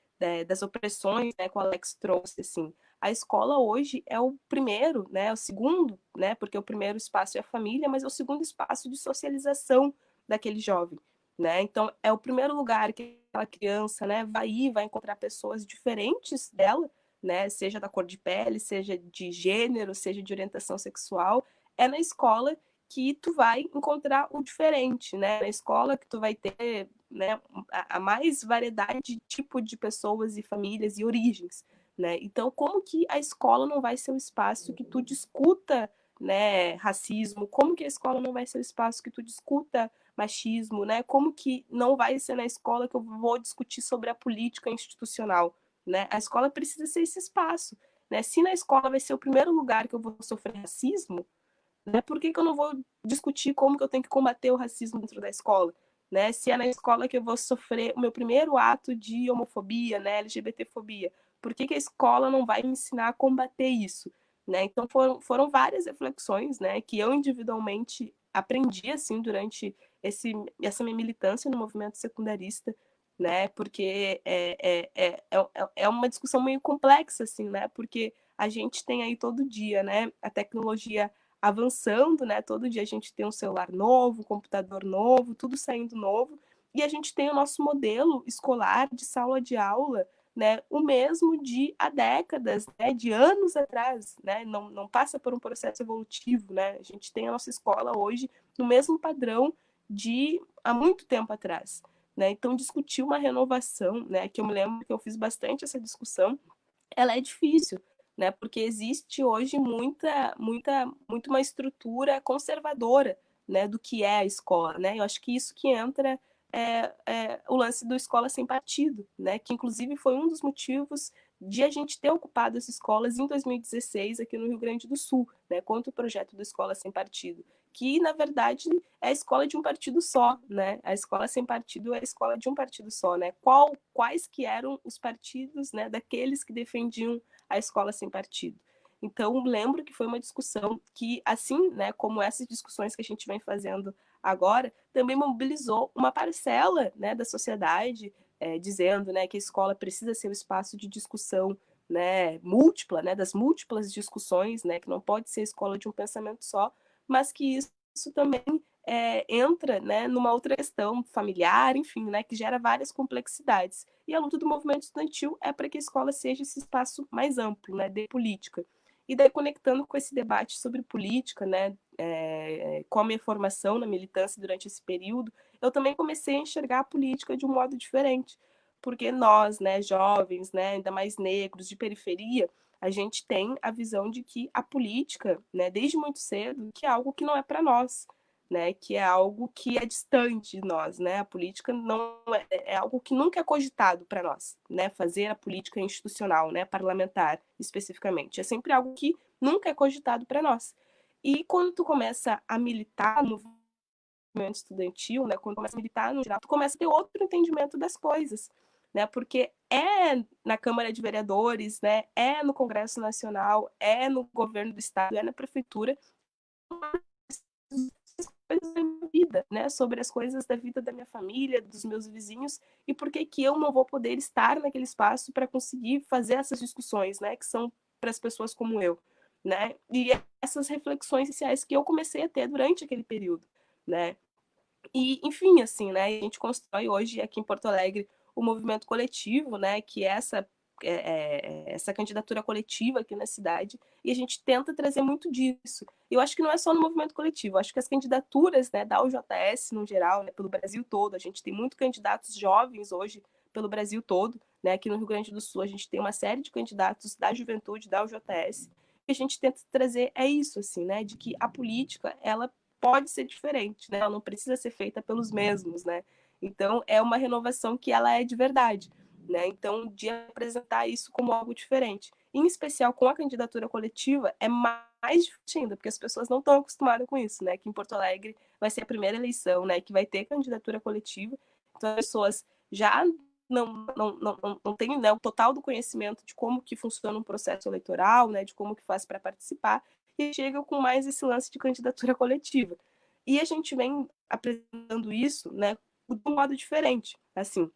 das opressões, né, que o Alex trouxe, assim, a escola hoje é o primeiro, né, o segundo, né, porque o primeiro espaço é a família, mas é o segundo espaço de socialização daquele jovem, né? Então é o primeiro lugar que aquela criança, né, vai encontrar pessoas diferentes dela, né, seja da cor de pele, seja de gênero, seja de orientação sexual, é na escola que tu vai encontrar o diferente, né? Na escola que tu vai ter, né, a mais variedade de tipo de pessoas e famílias e origens, né? Então, como que a escola não vai ser um espaço que tu discuta, né, racismo? Como que a escola não vai ser um espaço que tu discuta machismo, né? Como que não vai ser na escola que eu vou discutir sobre a política institucional, né? A escola precisa ser esse espaço, né? Se na escola vai ser o primeiro lugar que eu vou sofrer racismo, né? Por que eu não vou discutir como que eu tenho que combater o racismo dentro da escola? Né? Se é na escola que eu vou sofrer o meu primeiro ato de homofobia, né, LGBTfobia, por que a escola não vai me ensinar a combater isso? Né? Então foram várias reflexões, né, que eu individualmente aprendi assim durante essa minha militância no movimento secundarista, né, porque é uma discussão meio complexa, assim, né, porque a gente tem aí todo dia, né, a tecnologia avançando, né? Todo dia a gente tem um celular novo, um computador novo, tudo saindo novo, e a gente tem o nosso modelo escolar de sala de aula, né? O mesmo de há décadas, né? De anos atrás, né? Não passa por um processo evolutivo, né? A gente tem a nossa escola hoje no mesmo padrão de há muito tempo atrás, né? Então discutir uma renovação, né? Que eu me lembro que eu fiz bastante essa discussão, ela é difícil, né? Porque existe hoje muito uma estrutura conservadora, né, do que é a escola, né? Eu acho que isso que entra o lance do escola sem partido, né? Que inclusive foi um dos motivos de a gente ter ocupado as escolas em 2016 aqui no Rio Grande do Sul, né? Contra o projeto do escola sem partido, que na verdade é a escola de um partido só, né? A escola sem partido é a escola de um partido só, né? Quais que eram os partidos, né, daqueles que defendiam a escola sem partido? Então, lembro que foi uma discussão que, assim, né, como essas discussões que a gente vem fazendo agora, também mobilizou uma parcela, né, da sociedade, dizendo, né, que a escola precisa ser um espaço de discussão, né, múltipla, né, das múltiplas discussões, né, que não pode ser a escola de um pensamento só, mas que isso também entra, né, numa outra questão familiar, enfim, né, que gera várias complexidades. E a luta do movimento estudantil é para que a escola seja esse espaço mais amplo, né, de política. E daí, conectando com esse debate sobre política, né, com a minha formação na militância durante esse período, eu também comecei a enxergar a política de um modo diferente, porque nós, né, jovens, né, ainda mais negros, de periferia, a gente tem a visão de que a política, né, desde muito cedo, que é algo que não é para nós, né, que é algo que é distante de nós, né? A política não é algo que nunca é cogitado para nós, né? Fazer a política institucional, né, parlamentar especificamente, é sempre algo que nunca é cogitado para nós. E quando tu começa a militar no movimento estudantil, né, quando começa a militar no geral, tu começa a ter outro entendimento das coisas, né? Porque é na Câmara de Vereadores, né, é no Congresso Nacional, é no governo do estado, é na prefeitura, coisas da minha vida, né? Sobre as coisas da vida da minha família, dos meus vizinhos, e por que que eu não vou poder estar naquele espaço para conseguir fazer essas discussões, né? Que são para as pessoas como eu. né? E essas reflexões sociais que eu comecei a ter durante aquele período, né? E, enfim, assim, né? A gente constrói hoje aqui em Porto Alegre o movimento coletivo, né? Que é essa candidatura coletiva aqui na cidade, e a gente tenta trazer muito disso. E eu acho que não é só no movimento coletivo, eu acho que as candidaturas, né, da UJS no geral, né, pelo Brasil todo, a gente tem muitos candidatos jovens hoje pelo Brasil todo, né? Aqui no Rio Grande do Sul a gente tem uma série de candidatos da juventude da UJS, e a gente tenta trazer isso, assim, né, de que a política, ela pode ser diferente, né? Ela não precisa ser feita pelos mesmos, né? Então é uma renovação que ela é de verdade, né? Então de apresentar isso como algo diferente, em especial com a candidatura coletiva, é mais difícil ainda, porque as pessoas não estão acostumadas com isso, né? Que em Porto Alegre vai ser a primeira eleição, né? Que vai ter candidatura coletiva, então as pessoas já não têm, né, o total do conhecimento de como que funciona um processo eleitoral, né? De como que faz para participar, e chega com mais esse lance de candidatura coletiva. E a gente vem apresentando isso, né, de um modo diferente, assim,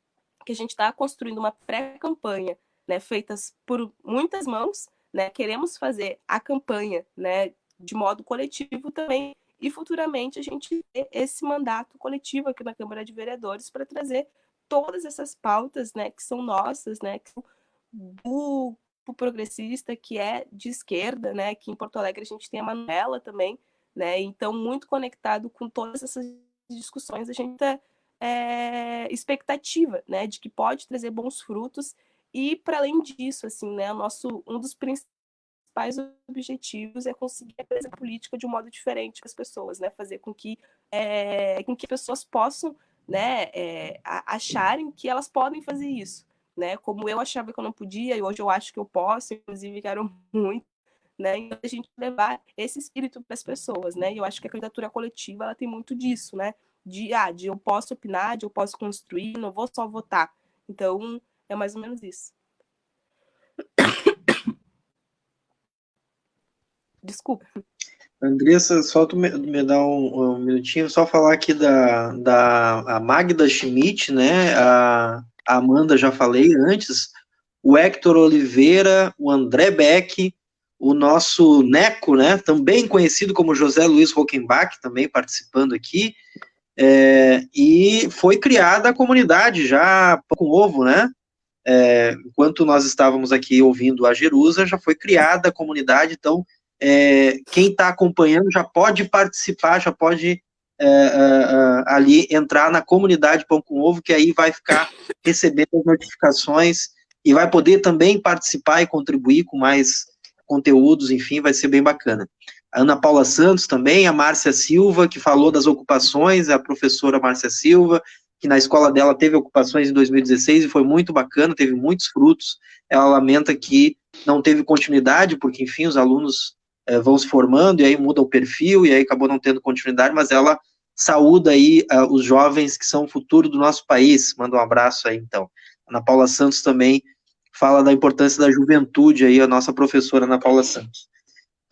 que a gente está construindo uma pré-campanha, né, feitas por muitas mãos, né, queremos fazer a campanha, né, de modo coletivo também, e futuramente a gente ter esse mandato coletivo aqui na Câmara de Vereadores para trazer todas essas pautas, né, que são nossas, né, que são do progressista, que é de esquerda, né? Que em Porto Alegre a gente tem a Manuela também, né? Então, muito conectado com todas essas discussões, a gente tem expectativa, né? De que pode trazer bons frutos. E, para além disso, assim, né? Um dos principais objetivos é conseguir a presença política de um modo diferente para as pessoas, né? Fazer com que as pessoas possam, né? Acharem que elas podem fazer isso, né? Como eu achava que eu não podia, e hoje eu acho que eu posso, inclusive quero muito, né? Então a gente levar esse espírito para as pessoas, né? E eu acho que a candidatura coletiva ela tem muito disso, né? De eu posso opinar, de eu posso construir, não vou só votar. Então é mais ou menos isso. Desculpa. Andressa, só tu me dá um minutinho, só falar aqui a Magda Schmidt, né? A Amanda já falei antes, o Hector Oliveira, o André Beck, o nosso Neco, né? Também conhecido como José Luiz Rockenbach, também participando aqui. E foi criada a comunidade já com ovo, né? Enquanto nós estávamos aqui ouvindo a Jerusa, já foi criada a comunidade, então quem está acompanhando já pode participar, já pode ali entrar na comunidade Pão com Ovo, que aí vai ficar recebendo as notificações e vai poder também participar e contribuir com mais conteúdos, enfim, vai ser bem bacana. A Ana Paula Santos também, a Márcia Silva, que falou das ocupações, a professora Márcia Silva, que na escola dela teve ocupações em 2016 e foi muito bacana, teve muitos frutos. Ela lamenta que não teve continuidade, porque, enfim, os alunos vão se formando e aí muda o perfil e aí acabou não tendo continuidade, mas ela saúda aí os jovens que são o futuro do nosso país. Manda um abraço aí, então. Ana Paula Santos também fala da importância da juventude aí, a nossa professora Ana Paula Santos.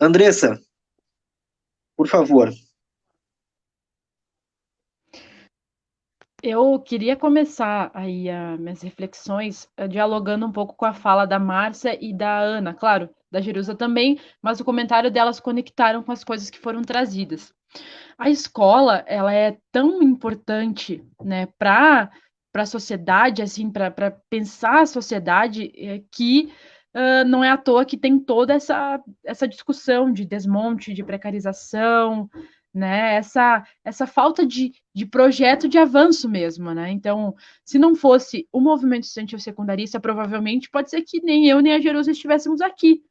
Andressa, por favor. Eu queria começar aí as minhas reflexões dialogando um pouco com a fala da Márcia e da Ana, claro, da Jerusa também, mas o comentário delas conectaram com as coisas que foram trazidas. A escola, ela é tão importante, né, para a sociedade, assim, para pensar a sociedade, que não é à toa que tem toda essa discussão de desmonte, de precarização, né, essa falta de projeto de avanço mesmo, né? Então, se não fosse o movimento estudantil secundarista, provavelmente pode ser que nem eu nem a Jerusa estivéssemos aqui.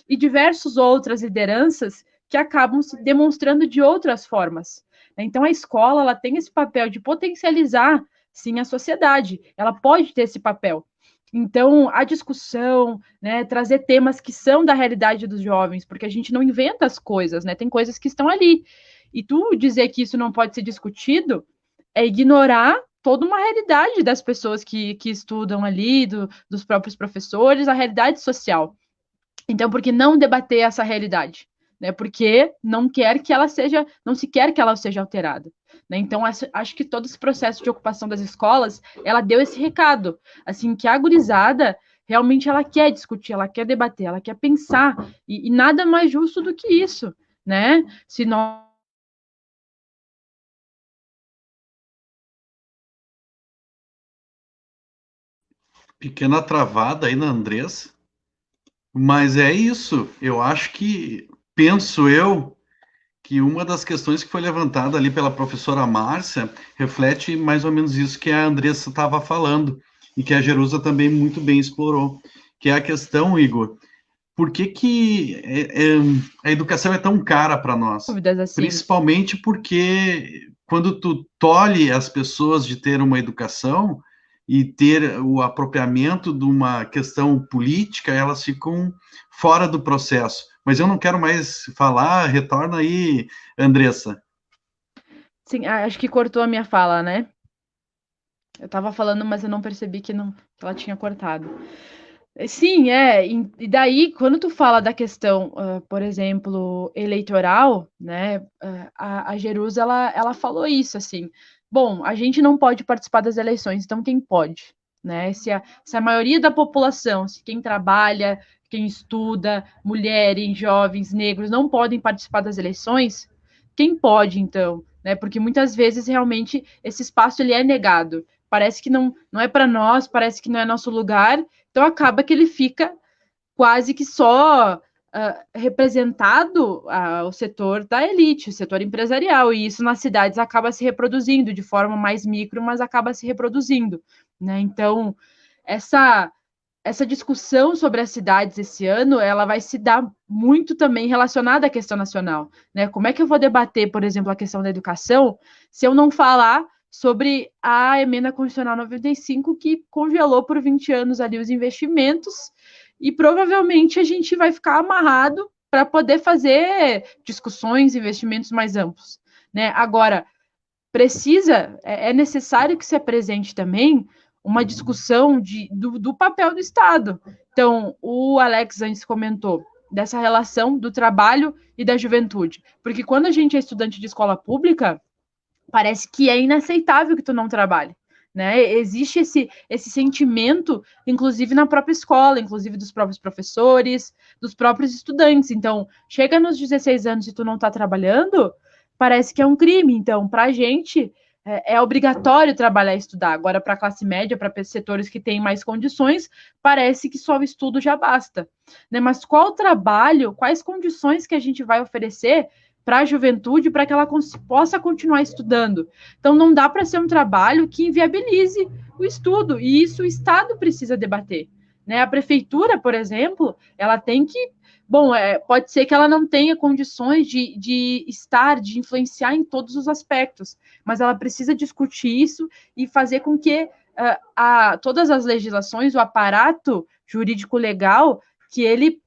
E diversas outras lideranças que acabam se demonstrando de outras formas. Então, a escola ela tem esse papel de potencializar, sim, a sociedade. Ela pode ter esse papel. Então, a discussão, né, trazer temas que são da realidade dos jovens, porque a gente não inventa as coisas, né? Tem coisas que estão ali. E tu dizer que isso não pode ser discutido é ignorar toda uma realidade das pessoas que estudam ali, dos próprios professores, a realidade social. Então, por que não debater essa realidade? Né? Porque não se quer que ela seja alterada. Né? Então, acho que todo esse processo de ocupação das escolas, ela deu esse recado, assim, que a gurizada realmente ela quer discutir, ela quer debater, ela quer pensar, e nada mais justo do que isso, né? Se nós Pequena travada aí na Andressa, mas é isso. Eu acho que, penso eu, que uma das questões que foi levantada ali pela professora Márcia reflete mais ou menos isso que a Andressa estava falando e que a Jerusa também muito bem explorou, que é a questão, Igor, por que que a educação é tão cara para nós? dúvidas assim, Principalmente porque quando tu tolhe as pessoas de ter uma educação e ter o apropriamento de uma questão política, elas ficam fora do processo. Mas eu não quero mais falar, retorna aí, Andressa. sim, acho que cortou a minha fala, né? Eu estava falando, mas eu não percebi que não, que ela tinha cortado. Sim, e daí, quando tu fala da questão, por exemplo, eleitoral, né, a Jerusa, ela falou isso, assim, bom, a gente não pode participar das eleições, então quem pode, né, se a maioria da população, se quem trabalha, quem estuda, mulheres, jovens, negros, não podem participar das eleições, quem pode, então, né, porque muitas vezes, realmente, esse espaço, ele é negado, parece que não é para nós, parece que não é nosso lugar, então acaba que ele fica quase que só representado o setor da elite, o setor empresarial, e isso nas cidades acaba se reproduzindo de forma mais micro, mas acaba se reproduzindo, né? Então, essa discussão sobre as cidades esse ano, ela vai se dar muito também relacionada à questão nacional, né? Como é que eu vou debater, por exemplo, a questão da educação, se eu não falar sobre a emenda constitucional 95, que congelou por 20 anos ali os investimentos, e provavelmente a gente vai ficar amarrado para poder fazer discussões, investimentos mais amplos, né? Agora, é necessário que se apresente também uma discussão do papel do Estado. Então, o Alex antes comentou dessa relação do trabalho e da juventude, porque quando a gente é estudante de escola pública, parece que é inaceitável que tu não trabalhe. Né? Existe esse sentimento, inclusive na própria escola, inclusive dos próprios professores, dos próprios estudantes. Então, chega nos 16 anos e tu não está trabalhando, parece que é um crime. Então, para a gente, é obrigatório trabalhar e estudar. Agora, para a classe média, para setores que têm mais condições, parece que só o estudo já basta. Né? Mas qual trabalho, quais condições que a gente vai oferecer para a juventude para que ela possa continuar estudando? Então, não dá para ser um trabalho que inviabilize o estudo, e isso o Estado precisa debater. Né? A prefeitura, por exemplo, ela tem que. Bom, pode ser que ela não tenha condições de estar, de influenciar em todos os aspectos, mas ela precisa discutir isso e fazer com que todas as legislações, o aparato jurídico legal, que ele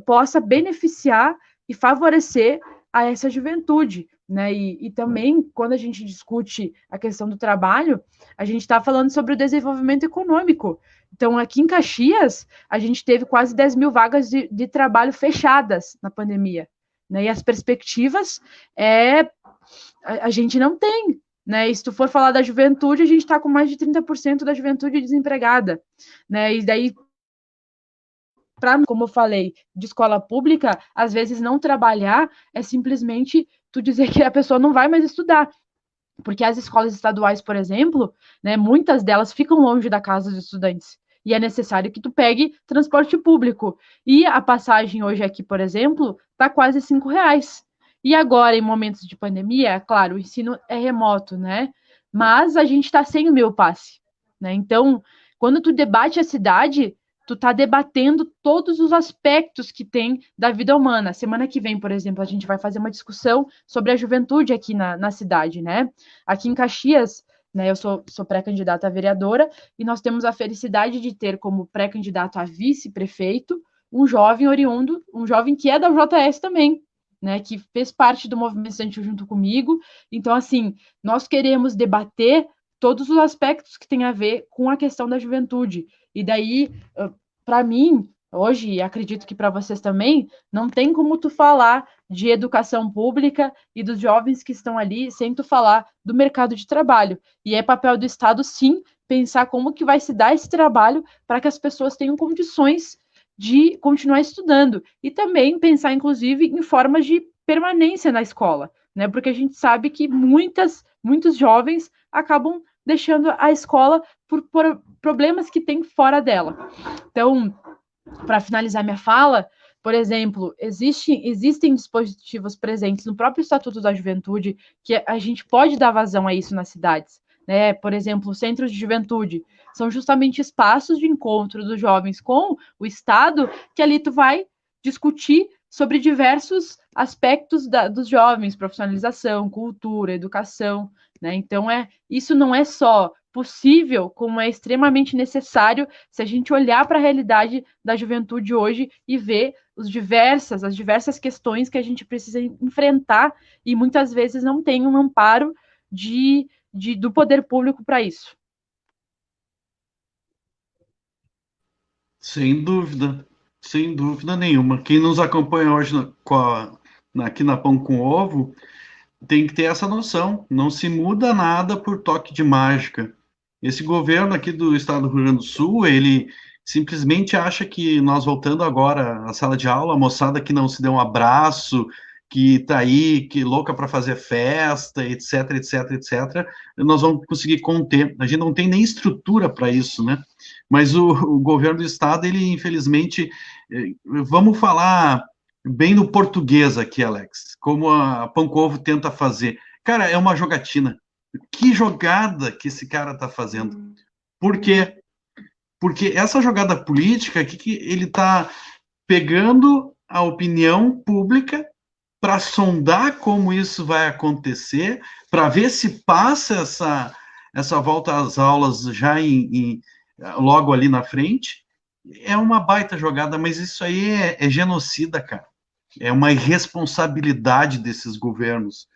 possa beneficiar e favorecer a essa juventude, né? E também, quando a gente discute a questão do trabalho, a gente está falando sobre o desenvolvimento econômico. Então, aqui em Caxias, a gente teve quase 10 mil vagas de trabalho fechadas na pandemia, né? E as perspectivas a gente não tem, né? E se tu for falar da juventude, a gente está com mais de 30% da juventude desempregada, né? E daí, como eu falei, de escola pública, às vezes não trabalhar é simplesmente tu dizer que a pessoa não vai mais estudar. Porque as escolas estaduais, por exemplo, né, muitas delas ficam longe da casa dos estudantes. E é necessário que tu pegue transporte público. E a passagem hoje aqui, por exemplo, está quase R$ 5. E agora, em momentos de pandemia, claro, o ensino é remoto, né? Mas a gente está sem o meu passe. Né? Então, quando tu debate a cidade, tu tá debatendo todos os aspectos que tem da vida humana. Semana que vem, por exemplo, a gente vai fazer uma discussão sobre a juventude aqui na cidade, né? Aqui em Caxias, né, eu sou pré-candidata a vereadora, e nós temos a felicidade de ter como pré-candidato a vice-prefeito um jovem oriundo, um jovem que é da JS também, né, que fez parte do movimento estudantil junto comigo. Então, assim, nós queremos debater todos os aspectos que têm a ver com a questão da juventude. E daí, para mim, hoje, e acredito que para vocês também, não tem como tu falar de educação pública e dos jovens que estão ali sem tu falar do mercado de trabalho. E é papel do Estado, sim, pensar como que vai se dar esse trabalho para que as pessoas tenham condições de continuar estudando. E também pensar, inclusive, em formas de permanência na escola, né? Porque a gente sabe que muitos jovens acabam deixando a escola por problemas que tem fora dela. Então, para finalizar minha fala, por exemplo, existem dispositivos presentes no próprio Estatuto da Juventude que a gente pode dar vazão a isso nas cidades, né? Por exemplo, centros de juventude são justamente espaços de encontro dos jovens com o Estado, que ali tu vai discutir sobre diversos aspectos dos jovens, profissionalização, cultura, educação, né? Então, isso não é só possível, como é extremamente necessário se a gente olhar para a realidade da juventude hoje e ver as diversas questões que a gente precisa enfrentar e muitas vezes não tem um amparo do poder público para isso. Sem dúvida nenhuma. Quem nos acompanha hoje aqui na Pão com Ovo tem que ter essa noção. Não se muda nada por toque de mágica. Esse governo aqui do estado do Rio Grande do Sul, ele simplesmente acha que nós voltando agora à sala de aula, a moçada que não se deu um abraço, que está aí, que louca para fazer festa, etc, etc, etc, nós vamos conseguir conter. A gente não tem nem estrutura para isso, né? Mas o governo do estado, ele infelizmente, vamos falar bem no português aqui, Alex, como a Pão com Ovo tenta fazer. Cara, é uma jogatina. Que jogada que esse cara está fazendo? Por quê? Porque essa jogada política aqui, que ele está pegando a opinião pública para sondar como isso vai acontecer, para ver se passa essa volta às aulas já logo ali na frente. É uma baita jogada, mas isso aí é genocida, cara. É uma irresponsabilidade desses governos.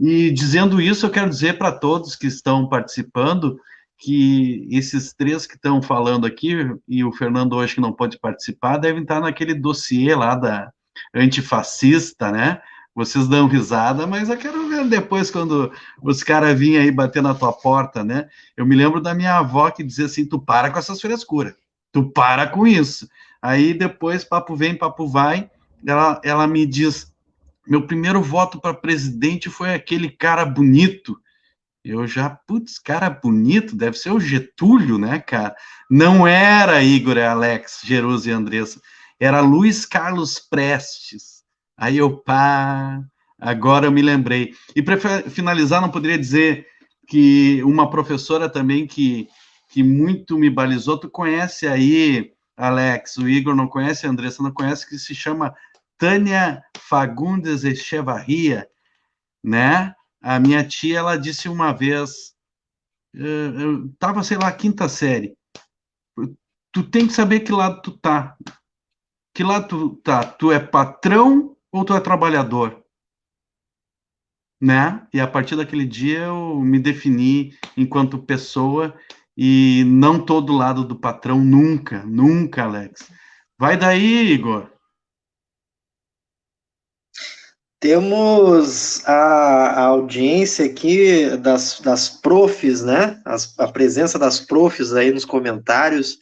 E dizendo isso, eu quero dizer para todos que estão participando que esses três que estão falando aqui, e o Fernando hoje que não pode participar, devem estar naquele dossiê lá da antifascista, né? Vocês dão risada, mas eu quero ver depois quando os caras vinham aí bater na tua porta, né? Eu me lembro da minha avó que dizia assim, tu para com essas frescuras, tu para com isso. Aí depois, papo vem, papo vai, ela me diz, meu primeiro voto para presidente foi aquele cara bonito. Eu já, putz, cara bonito, deve ser o Getúlio, né, cara? Não era Igor e Alex, Jerusa e Andressa, era Luiz Carlos Prestes. Aí eu, agora eu me lembrei. E para finalizar, não poderia dizer que uma professora também que muito me balizou, tu conhece aí, Alex, o Igor não conhece, a Andressa não conhece, que se chama Tânia Fagundes Echevarria, né? A minha tia, ela disse uma vez, eu estava, sei lá, quinta série, tu tem que saber que lado tu tá. Que lado tu tá? Tu é patrão ou tu é trabalhador? Né? E a partir daquele dia eu me defini enquanto pessoa e não tô do lado do patrão nunca, nunca, Alex. Vai daí, Igor. Temos a audiência aqui das profs, né? A presença das profs aí nos comentários.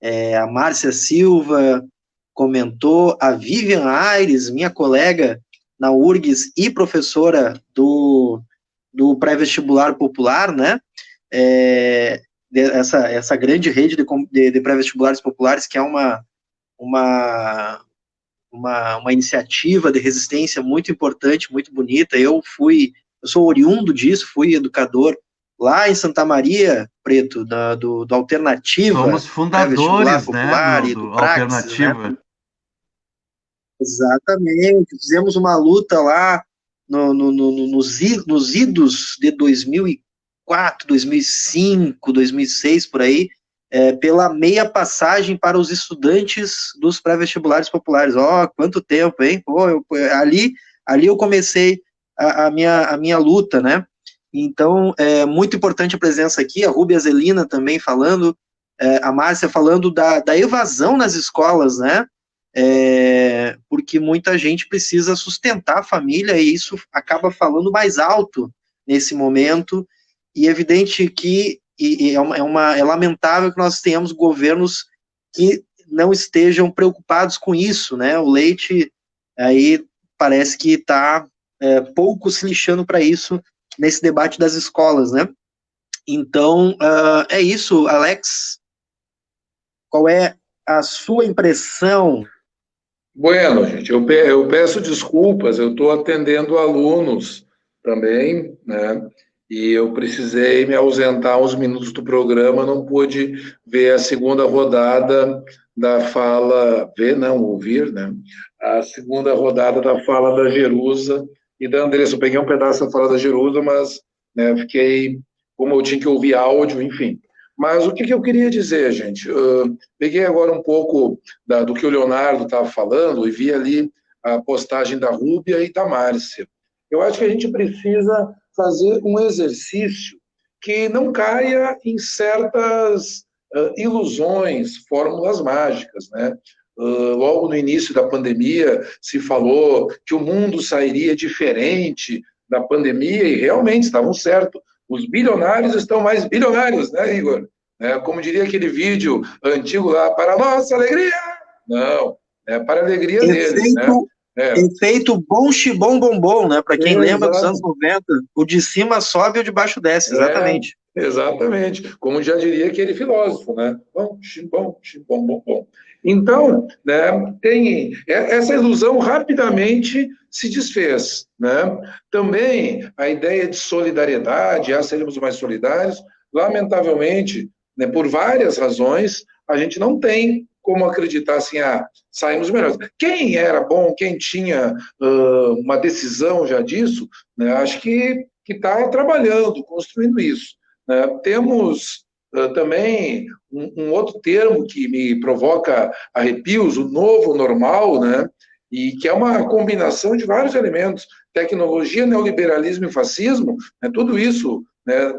A Márcia Silva comentou, a Vivian Aires, minha colega na URGS e professora do pré-vestibular popular, né? Essa grande rede de pré-vestibulares populares, que é uma iniciativa de resistência muito importante, muito bonita. Eu sou oriundo disso, fui educador lá em Santa Maria, Preto, do Alternativa. Somos fundadores, popular, né, do Praxis, Alternativa. Né? Exatamente, fizemos uma luta lá nos idos de 2004, 2005, 2006, por aí, pela meia passagem para os estudantes dos pré-vestibulares populares. Quanto tempo, hein? Ali eu comecei a minha luta, né? Então, é muito importante a presença aqui, a Rúbia Zelina também falando, a Márcia falando da evasão nas escolas, né? Porque muita gente precisa sustentar a família e isso acaba falando mais alto nesse momento, e é evidente que é lamentável que nós tenhamos governos que não estejam preocupados com isso, né? O leite aí parece que está pouco se lixando para isso nesse debate das escolas, né? Então, é isso, Alex. Qual é a sua impressão? Bueno, gente, eu peço desculpas, eu estou atendendo alunos também, né? E eu precisei me ausentar uns minutos do programa, não pude ver a segunda rodada da fala, ouvir, né? A segunda rodada da fala da Jerusa e da Andressa. Eu peguei um pedaço da fala da Jerusa, mas né, fiquei, como eu tinha que ouvir áudio, enfim. Mas o que eu queria dizer, gente? Peguei agora um pouco do que o Leonardo estava falando e vi ali a postagem da Rúbia e da Márcia. Eu acho que a gente precisa fazer um exercício que não caia em certas ilusões, fórmulas mágicas, né? Logo no início da pandemia se falou que o mundo sairia diferente da pandemia e realmente estavam certos. Os bilionários estão mais bilionários, né, Igor? Como diria aquele vídeo antigo lá, para a nossa alegria. Não, para a alegria deles, né? Efeito bom xibom bombom, né? Para quem lembra dos anos 90, o de cima sobe e o de baixo desce, exatamente. Exatamente, como já diria aquele filósofo, né? Bom xibom, xibom bombom. Então, né, tem essa ilusão rapidamente se desfez, né? Também a ideia de solidariedade, seremos mais solidários, lamentavelmente, né, por várias razões, a gente não tem como acreditar assim, saímos melhores. Quem era bom, quem tinha uma decisão já disso, né, acho que está trabalhando, construindo isso. Né? Temos também um outro termo que me provoca arrepios, o novo normal, né? E que é uma combinação de vários elementos, tecnologia, neoliberalismo e fascismo, né? Tudo isso, né,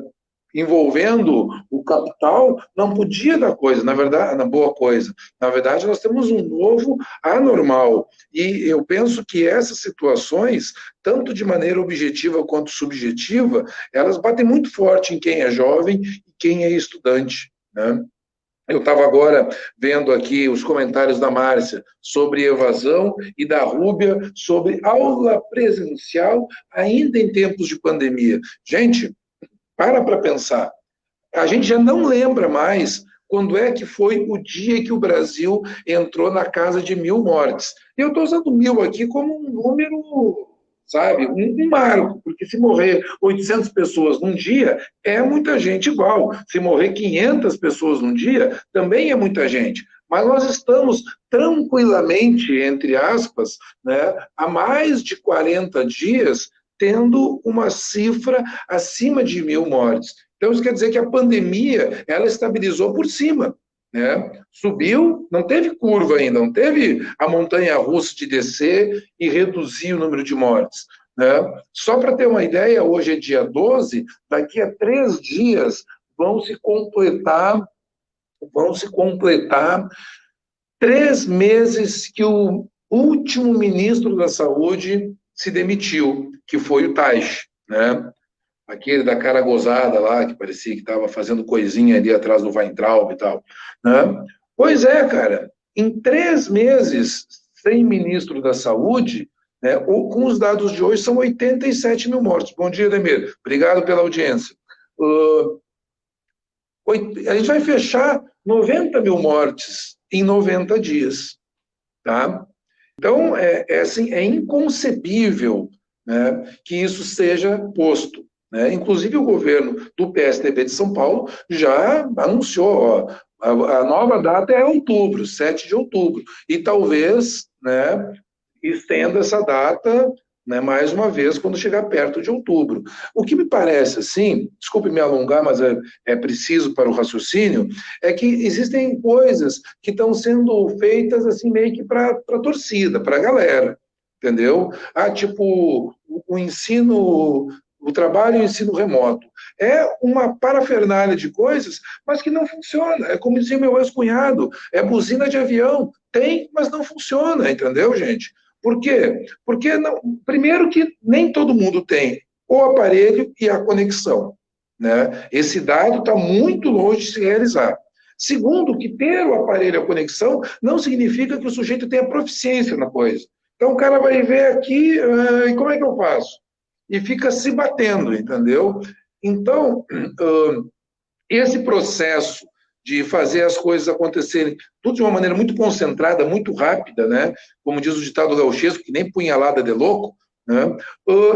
envolvendo o capital, não podia dar coisa, na verdade, na boa coisa. Na verdade, nós temos um novo anormal. E eu penso que essas situações, tanto de maneira objetiva quanto subjetiva, elas batem muito forte em quem é jovem e quem é estudante, né? Eu estava agora vendo aqui os comentários da Márcia sobre evasão e da Rúbia sobre aula presencial ainda em tempos de pandemia. Gente, para pensar. A gente já não lembra mais quando é que foi o dia que o Brasil entrou na casa de 1.000 mortes. Eu estou usando 1.000 aqui como um número, sabe, um marco, porque se morrer 800 pessoas num dia, é muita gente igual. Se morrer 500 pessoas num dia, também é muita gente. Mas nós estamos tranquilamente, entre aspas, né, há mais de 40 dias, tendo uma cifra acima de 1.000 mortes. Então, isso quer dizer que a pandemia, ela estabilizou por cima, né? Subiu, não teve curva ainda, não teve a montanha-russa de descer e reduzir o número de mortes, né? Só para ter uma ideia, hoje é dia 12, daqui a 3 dias vão se completar 3 meses que o último ministro da Saúde se demitiu, que foi o Taish, né? Aquele da cara gozada lá, que parecia que estava fazendo coisinha ali atrás do Weintraub e tal, né? Pois é, cara, em 3 meses sem ministro da Saúde, né, com os dados de hoje, são 87.000 mortos. Bom dia, Demir. Obrigado pela audiência. A gente vai fechar 90.000 mortes em 90 dias, tá? Então, assim, é inconcebível, né, que isso seja posto, né? Inclusive, o governo do PSDB de São Paulo já anunciou, a nova data é outubro, 7 de outubro, e talvez, né, estenda essa data, né, mais uma vez, quando chegar perto de outubro. O que me parece, assim, desculpe me alongar, mas é preciso para o raciocínio, é que existem coisas que estão sendo feitas, assim, meio que para a torcida, para a galera, entendeu? Tipo, o ensino, o trabalho e o ensino remoto. É uma parafernália de coisas, mas que não funciona. É como dizia meu ex-cunhado, é buzina de avião. Tem, mas não funciona, entendeu, gente? Por quê? Porque, primeiro, que nem todo mundo tem o aparelho e a conexão, né? Esse dado está muito longe de se realizar. Segundo, que ter o aparelho, a conexão, não significa que o sujeito tenha proficiência na coisa. Então, o cara vai ver aqui, e como é que eu faço? E fica se batendo, entendeu? Então, esse processo de fazer as coisas acontecerem tudo de uma maneira muito concentrada, muito rápida, né? Como diz o ditado gauchesco, que nem punhalada de louco, né?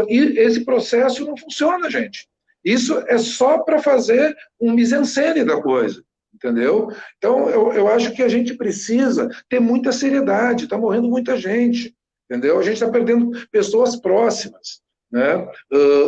E esse processo não funciona, gente. Isso é só para fazer um mise-en-scène da coisa, entendeu? Então, eu acho que a gente precisa ter muita seriedade, está morrendo muita gente, entendeu? A gente está perdendo pessoas próximas, né?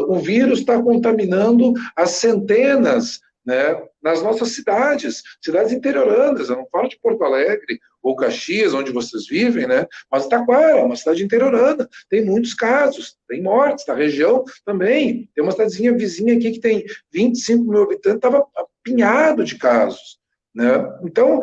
O vírus está contaminando as centenas, né, nas nossas cidades, cidades interioranas. Eu não falo de Porto Alegre ou Caxias, onde vocês vivem, né, mas Taquara, uma cidade interiorana, tem muitos casos, tem mortes, na região também, tem uma cidadezinha vizinha aqui que tem 25 mil habitantes, estava apinhado de casos. Né? Então,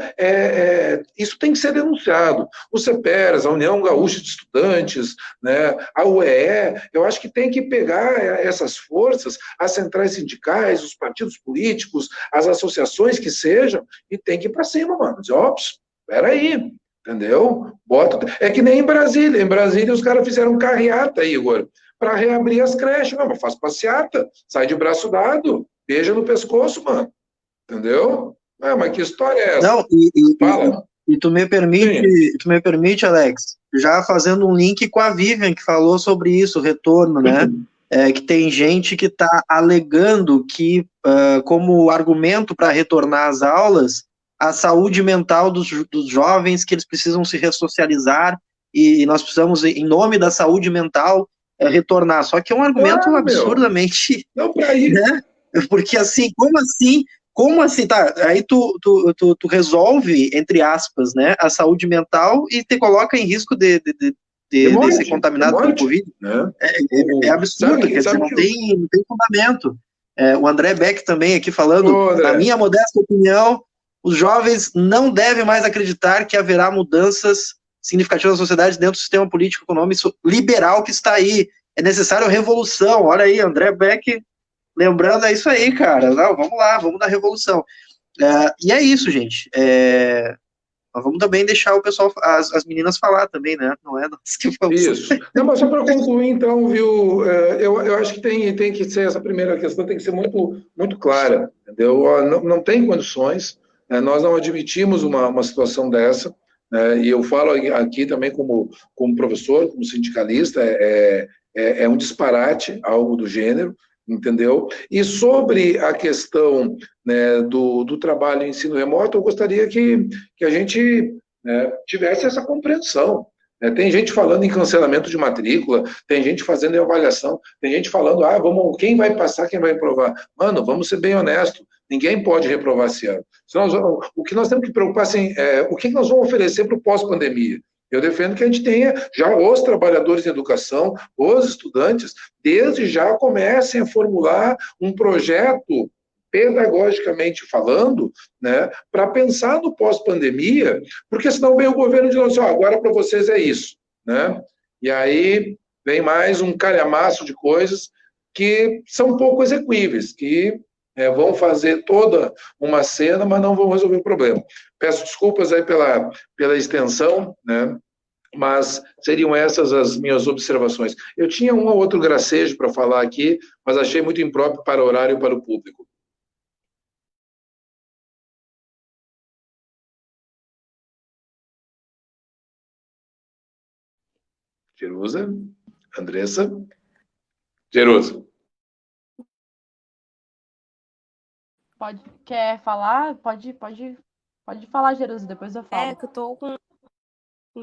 isso tem que ser denunciado. O CEPERS, a União Gaúcha de Estudantes, né, a UEE, eu acho que tem que pegar essas forças, as centrais sindicais, os partidos políticos, as associações que sejam, e tem que ir para cima, mano. Dizer, ops, peraí, entendeu? Bota. É que nem em Brasília. Em Brasília, os caras fizeram carreata, Igor, para reabrir as creches. Não, mas faz passeata, sai de braço dado, beija no pescoço, mano. Entendeu? Ah, mas que história é essa? Não, Fala. e tu me permite, Alex, já fazendo um link com a Vivian, que falou sobre isso, o retorno, né? Que tem gente que está alegando que, como argumento para retornar às aulas, a saúde mental dos jovens, que eles precisam se ressocializar, e nós precisamos, em nome da saúde mental, retornar. Só que é um argumento absurdamente... Não, para ir. Né? Porque assim, como assim, tá? Aí tu resolve, entre aspas, né, a saúde mental e te coloca em risco de ser contaminado pelo Covid. Né? É absurdo, quer dizer, não tem fundamento. O André Beck também aqui falando, na minha modesta opinião, os jovens não devem mais acreditar que haverá mudanças significativas na sociedade dentro do sistema político econômico liberal que está aí. É necessário revolução. Olha aí, André Beck... Lembrando, é isso aí, cara. Não, vamos lá, vamos na revolução. E é isso, gente. Nós vamos também deixar o pessoal, as meninas falar também, né? Não é nós que vamos... Isso. Não, mas só para concluir, então, viu? Eu acho que tem que ser, essa primeira questão tem que ser muito, muito clara, entendeu? Não tem condições, nós não admitimos uma situação dessa, e eu falo aqui também como professor, como sindicalista, é um disparate algo do gênero, entendeu? E sobre a questão, né, do trabalho em ensino remoto, eu gostaria que a gente, né, tivesse essa compreensão. Tem gente falando em cancelamento de matrícula, tem gente fazendo avaliação, tem gente falando, quem vai passar, quem vai reprovar? Mano, vamos ser bem honestos, ninguém pode reprovar esse ano. O que nós temos que preocupar, assim, o que nós vamos oferecer para o pós-pandemia? Eu defendo que a gente tenha já os trabalhadores de educação, os estudantes, desde já comecem a formular um projeto, pedagogicamente falando, né, para pensar no pós-pandemia, porque senão vem o governo dizendo assim, agora para vocês é isso, né? E aí vem mais um calhamaço de coisas que são pouco execuíveis, que vão fazer toda uma cena, mas não vão resolver o problema. Peço desculpas aí pela extensão, né? Mas seriam essas as minhas observações. Eu tinha um ou outro gracejo para falar aqui, mas achei muito impróprio para o horário e para o público. Jerusa? Andressa? Jerusa. Quer falar? Pode falar, Jerusa, depois eu falo. Que eu tô com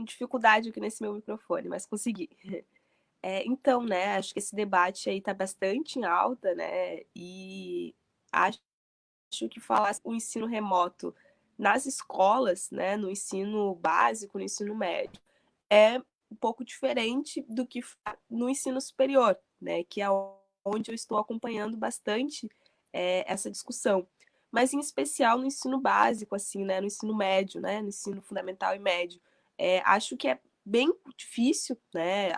dificuldade aqui nesse meu microfone, mas consegui. Então, né, acho que esse debate aí tá bastante em alta, né, e acho que falar o ensino remoto nas escolas, né, no ensino básico, no ensino médio, é um pouco diferente do que no ensino superior, né, que é onde eu estou acompanhando bastante essa discussão. Mas, em especial, no ensino básico, assim, né, no ensino médio, né, no ensino fundamental e médio. Acho que é bem difícil, né,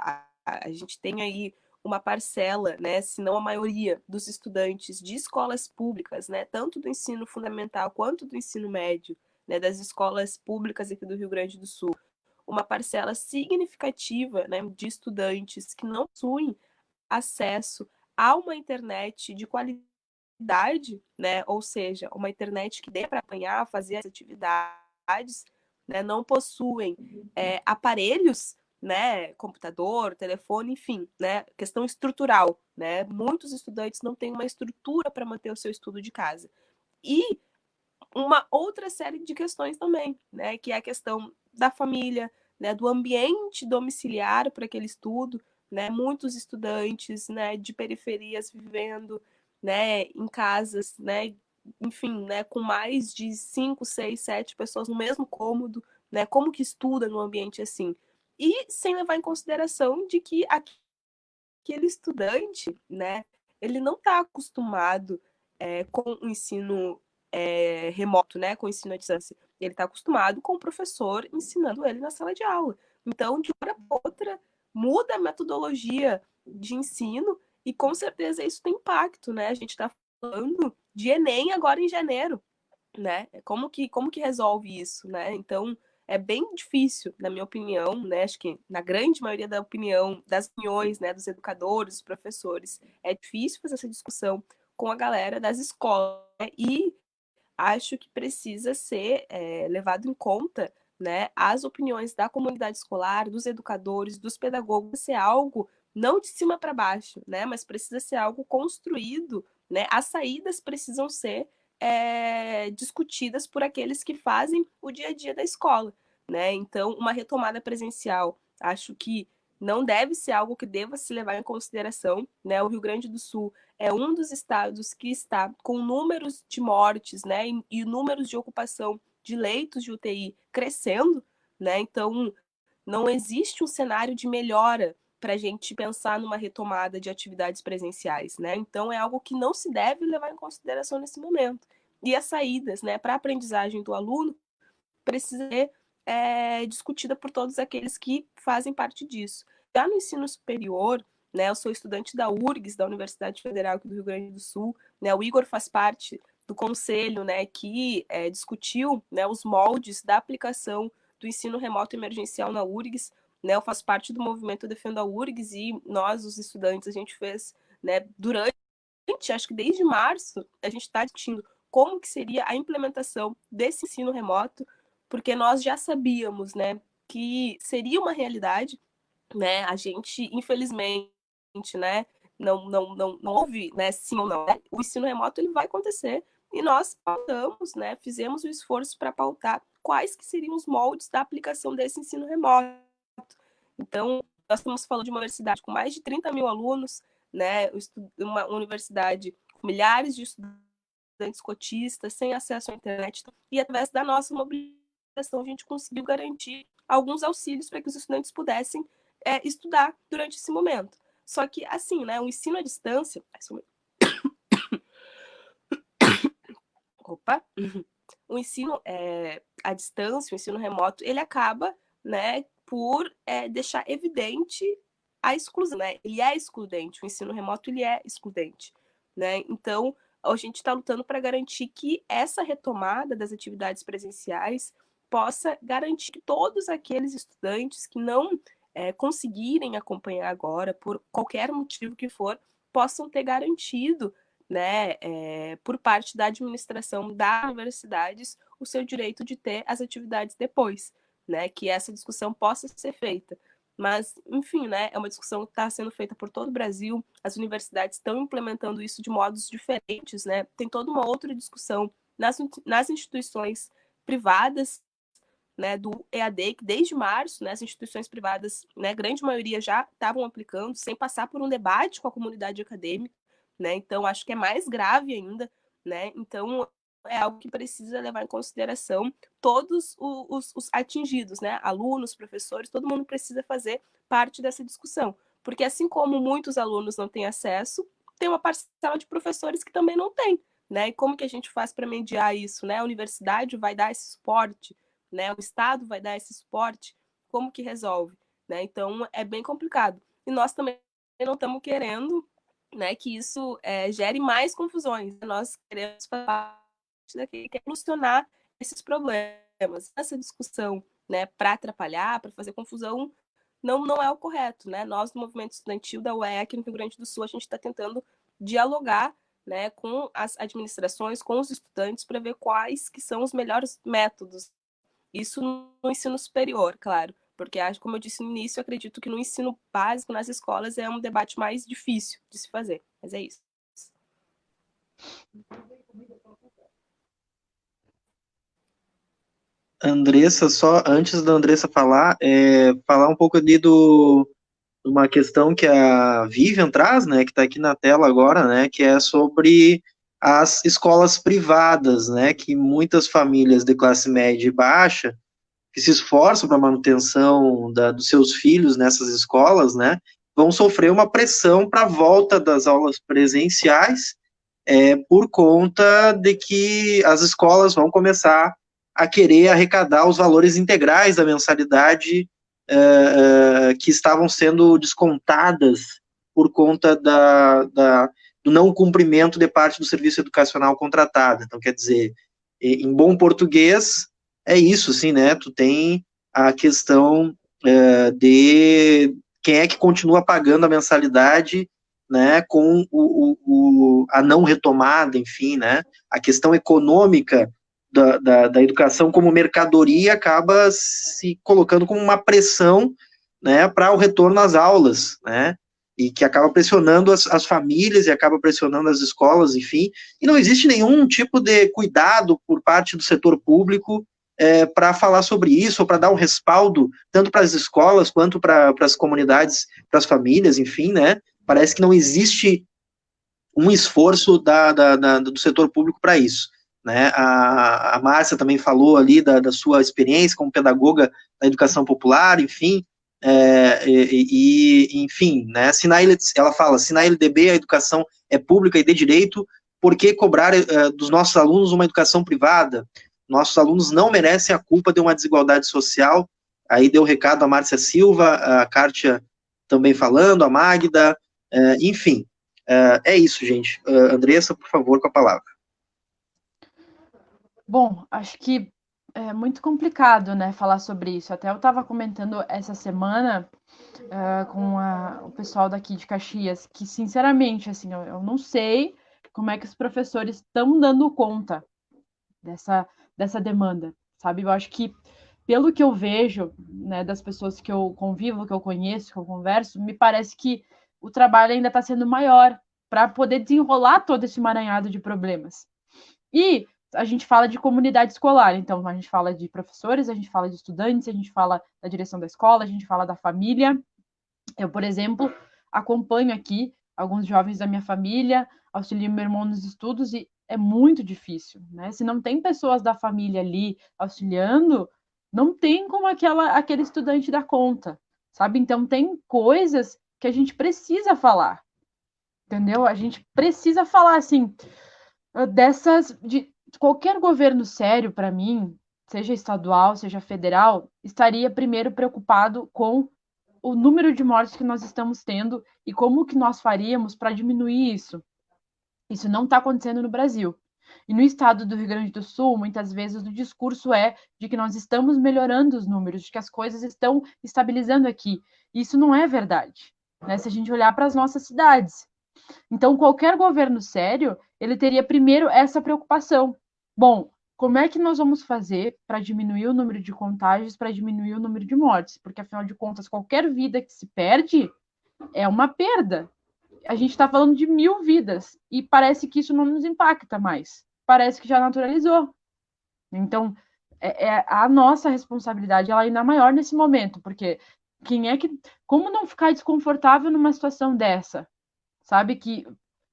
a gente tem aí uma parcela, né, se não a maioria dos estudantes de escolas públicas, né, tanto do ensino fundamental quanto do ensino médio, né, das escolas públicas aqui do Rio Grande do Sul, uma parcela significativa, né, de estudantes que não possuem acesso a uma internet de qualidade, né, ou seja, uma internet que dê para apanhar, fazer as atividades, né, não possuem aparelhos, né, computador, telefone, enfim, né, questão estrutural, né, muitos estudantes não têm uma estrutura para manter o seu estudo de casa. E uma outra série de questões também, né, que é a questão da família, né, do ambiente domiciliar para aquele estudo, né, muitos estudantes, né, de periferias vivendo, né, em casas, né, enfim, né, com mais de 5, 6, 7 pessoas no mesmo cômodo, né, como que estuda num ambiente assim? E sem levar em consideração de que aquele estudante, né, ele não está acostumado com o ensino remoto, né, com o ensino à distância. Ele está acostumado com o professor ensinando ele na sala de aula. Então, de uma hora para outra, muda a metodologia de ensino e, com certeza, isso tem impacto, né? A gente está falando de Enem agora em janeiro, né? Como que resolve isso, né? Então, é bem difícil, na minha opinião, né? Acho que na grande maioria da opinião das opiniões, né, dos educadores, dos professores, é difícil fazer essa discussão com a galera das escolas, né? E acho que precisa ser levado em conta, né, as opiniões da comunidade escolar, dos educadores, dos pedagogos, ser algo não de cima para baixo, né, mas precisa ser algo construído, né, as saídas precisam ser discutidas por aqueles que fazem o dia a dia da escola, né, então uma retomada presencial, acho que não deve ser algo que deva se levar em consideração, né, o Rio Grande do Sul é um dos estados que está com números de mortes, né, e números de ocupação de leitos de UTI crescendo, né, então não existe um cenário de melhora para a gente pensar numa retomada de atividades presenciais, né, então é algo que não se deve levar em consideração nesse momento. E as saídas, né, para a aprendizagem do aluno precisa ser discutida por todos aqueles que fazem parte disso. Já no ensino superior, né, eu sou estudante da URGS, da Universidade Federal do Rio Grande do Sul, né, o Igor faz parte do conselho, né, que discutiu, né, os moldes da aplicação do ensino remoto emergencial na URGS, né, eu faço parte do movimento Defenda a URGS e nós, os estudantes, a gente fez, né, durante, acho que desde março, a gente está discutindo como que seria a implementação desse ensino remoto, porque nós já sabíamos, né, que seria uma realidade, né, a gente, infelizmente, né, não houve, né, sim ou não, né? O ensino remoto ele vai acontecer e nós pautamos, né, fizemos o esforço para pautar quais que seriam os moldes da aplicação desse ensino remoto. Então, nós estamos falando de uma universidade com mais de 30 mil alunos, né, uma universidade com milhares de estudantes cotistas, sem acesso à internet, e através da nossa mobilização a gente conseguiu garantir alguns auxílios para que os estudantes pudessem estudar durante esse momento. Só que, assim, né, o ensino à distância... Opa! O ensino à distância, o ensino remoto, ele acaba, né, por deixar evidente a exclusão, né? Ele é excludente, o ensino remoto ele é excludente, né? Então, a gente está lutando para garantir que essa retomada das atividades presenciais possa garantir que todos aqueles estudantes que não conseguirem acompanhar agora, por qualquer motivo que for, possam ter garantido, né, por parte da administração das universidades, o seu direito de ter as atividades depois, né, que essa discussão possa ser feita. Mas, enfim, né, é uma discussão que está sendo feita por todo o Brasil, as universidades estão implementando isso de modos diferentes, né, tem toda uma outra discussão nas instituições privadas, né, do EAD, que desde março, né, as instituições privadas, né, grande maioria já estavam aplicando, sem passar por um debate com a comunidade acadêmica, né, então acho que é mais grave ainda, né, então é algo que precisa levar em consideração todos os atingidos, né, alunos, professores, todo mundo precisa fazer parte dessa discussão, porque assim como muitos alunos não têm acesso, tem uma parcela de professores que também não tem, né, e como que a gente faz para mediar isso, né, a universidade vai dar esse suporte, né, o Estado vai dar esse suporte, como que resolve, né, então é bem complicado, e nós também não estamos querendo, né, que isso gere mais confusões. Nós queremos fazer parte daquele que quer solucionar esses problemas. Essa discussão, né, para atrapalhar, para fazer confusão, não é o correto, né? Nós, no movimento estudantil da UEE, aqui no Rio Grande do Sul, a gente está tentando dialogar, né, com as administrações, com os estudantes, para ver quais que são os melhores métodos. Isso no ensino superior, claro, porque, como eu disse no início, eu acredito que no ensino básico, nas escolas, é um debate mais difícil de se fazer, mas é isso. Andressa, só antes da Andressa falar, falar um pouco ali de uma questão que a Vivian traz, né, que está aqui na tela agora, né, que é sobre as escolas privadas, né, que muitas famílias de classe média e baixa que se esforçam para a manutenção dos seus filhos nessas escolas, né, vão sofrer uma pressão para a volta das aulas presenciais, por conta de que as escolas vão começar a querer arrecadar os valores integrais da mensalidade que estavam sendo descontadas por conta do não cumprimento de parte do serviço educacional contratado. Então, quer dizer, em bom português, é isso, sim, né? Tu tem a questão de quem é que continua pagando a mensalidade, né, com a não retomada, enfim, né? A questão econômica da educação como mercadoria acaba se colocando como uma pressão, né, para o retorno às aulas, né, e que acaba pressionando as famílias e acaba pressionando as escolas, enfim, e não existe nenhum tipo de cuidado por parte do setor público para falar sobre isso, ou para dar um respaldo, tanto para as escolas, quanto para as comunidades, para as famílias, enfim, né, parece que não existe um esforço do setor público para isso. Né? A Márcia também falou ali da sua experiência como pedagoga da educação popular, enfim, enfim, né? Ela fala, se na LDB a educação é pública e de direito, por que cobrar dos nossos alunos uma educação privada? Nossos alunos não merecem a culpa de uma desigualdade social. Aí deu recado a Márcia Silva, a Kátia também falando, a Magda, enfim, é isso, gente. Andressa, por favor, com a palavra. Bom, acho que é muito complicado, né, falar sobre isso. Até eu estava comentando essa semana com o pessoal daqui de Caxias, que, sinceramente, assim, eu não sei como é que os professores estão dando conta dessa demanda, sabe? Eu acho que, pelo que eu vejo, né, das pessoas que eu convivo, que eu conheço, que eu converso, me parece que o trabalho ainda está sendo maior para poder desenrolar todo esse emaranhado de problemas. E a gente fala de comunidade escolar, então a gente fala de professores, a gente fala de estudantes, a gente fala da direção da escola, a gente fala da família. Eu, por exemplo, acompanho aqui alguns jovens da minha família, auxilio meu irmão nos estudos e é muito difícil, né? Se não tem pessoas da família ali auxiliando, não tem como aquele estudante dar conta, sabe? Então tem coisas que a gente precisa falar, entendeu? A gente precisa falar, assim, de qualquer governo sério, para mim, seja estadual, seja federal, estaria primeiro preocupado com o número de mortes que nós estamos tendo e como que nós faríamos para diminuir isso. Isso não está acontecendo no Brasil. E no estado do Rio Grande do Sul, muitas vezes o discurso é de que nós estamos melhorando os números, de que as coisas estão estabilizando aqui. Isso não é verdade, né? Se a gente olhar para as nossas cidades. Então, qualquer governo sério, ele teria primeiro essa preocupação. Bom, como é que nós vamos fazer para diminuir o número de contágios, para diminuir o número de mortes? Porque, afinal de contas, qualquer vida que se perde é uma perda. A gente está falando de 1000 vidas e parece que isso não nos impacta mais. Parece que já naturalizou. Então, a nossa responsabilidade ela é ainda maior nesse momento, porque como não ficar desconfortável numa situação dessa? Sabe que,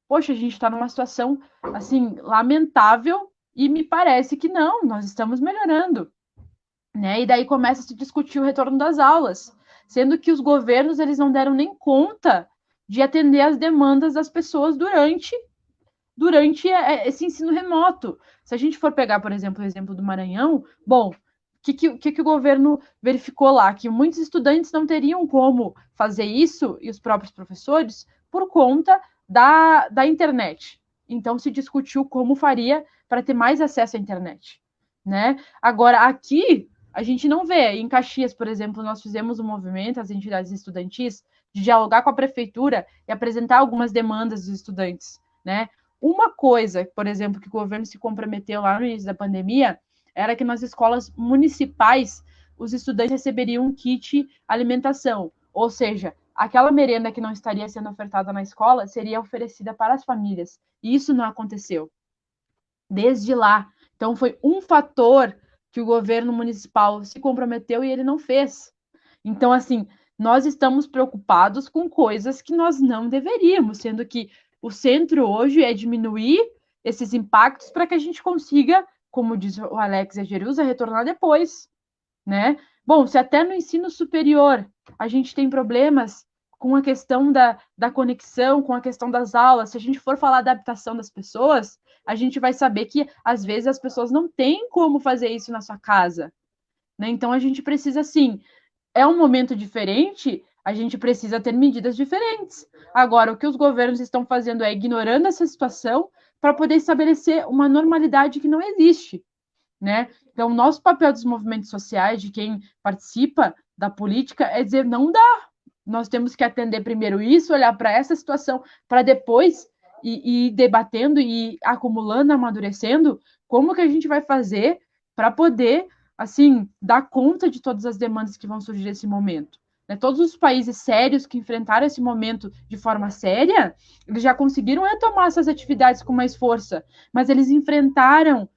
poxa, a gente está numa situação, assim, lamentável e me parece que não, nós estamos melhorando, né? E daí começa a se discutir o retorno das aulas, sendo que os governos, eles não deram nem conta de atender as demandas das pessoas durante esse ensino remoto. Se a gente for pegar, por exemplo, o exemplo do Maranhão, bom, que o governo verificou lá? Que muitos estudantes não teriam como fazer isso, e os próprios professores, por conta da internet. Então, se discutiu como faria para ter mais acesso à internet, né? Agora, aqui, a gente não vê. Em Caxias, por exemplo, nós fizemos um movimento, as entidades estudantis, de dialogar com a prefeitura e apresentar algumas demandas dos estudantes, né? Uma coisa, por exemplo, que o governo se comprometeu lá no início da pandemia, era que nas escolas municipais os estudantes receberiam um kit alimentação, ou seja, aquela merenda que não estaria sendo ofertada na escola seria oferecida para as famílias. E isso não aconteceu. Desde lá. Então, foi um fator que o governo municipal se comprometeu e ele não fez. Então, assim, nós estamos preocupados com coisas que nós não deveríamos, sendo que o centro hoje é diminuir esses impactos para que a gente consiga, como diz o Alex e a Jerusa, retornar depois, né? Bom, se até no ensino superior a gente tem problemas com a questão da conexão, com a questão das aulas, se a gente for falar da adaptação das pessoas, a gente vai saber que, às vezes, as pessoas não têm como fazer isso na sua casa, né? Então, a gente precisa, sim, é um momento diferente, a gente precisa ter medidas diferentes. Agora, o que os governos estão fazendo é ignorando essa situação para poder estabelecer uma normalidade que não existe, né? Então, o nosso papel dos movimentos sociais, de quem participa da política, é dizer, não dá. Nós temos que atender primeiro isso, olhar para essa situação, para depois ir debatendo e acumulando, amadurecendo, como que a gente vai fazer para poder, assim, dar conta de todas as demandas que vão surgir nesse momento. Né? Todos os países sérios que enfrentaram esse momento de forma séria, eles já conseguiram retomar essas atividades com mais força, mas eles enfrentaram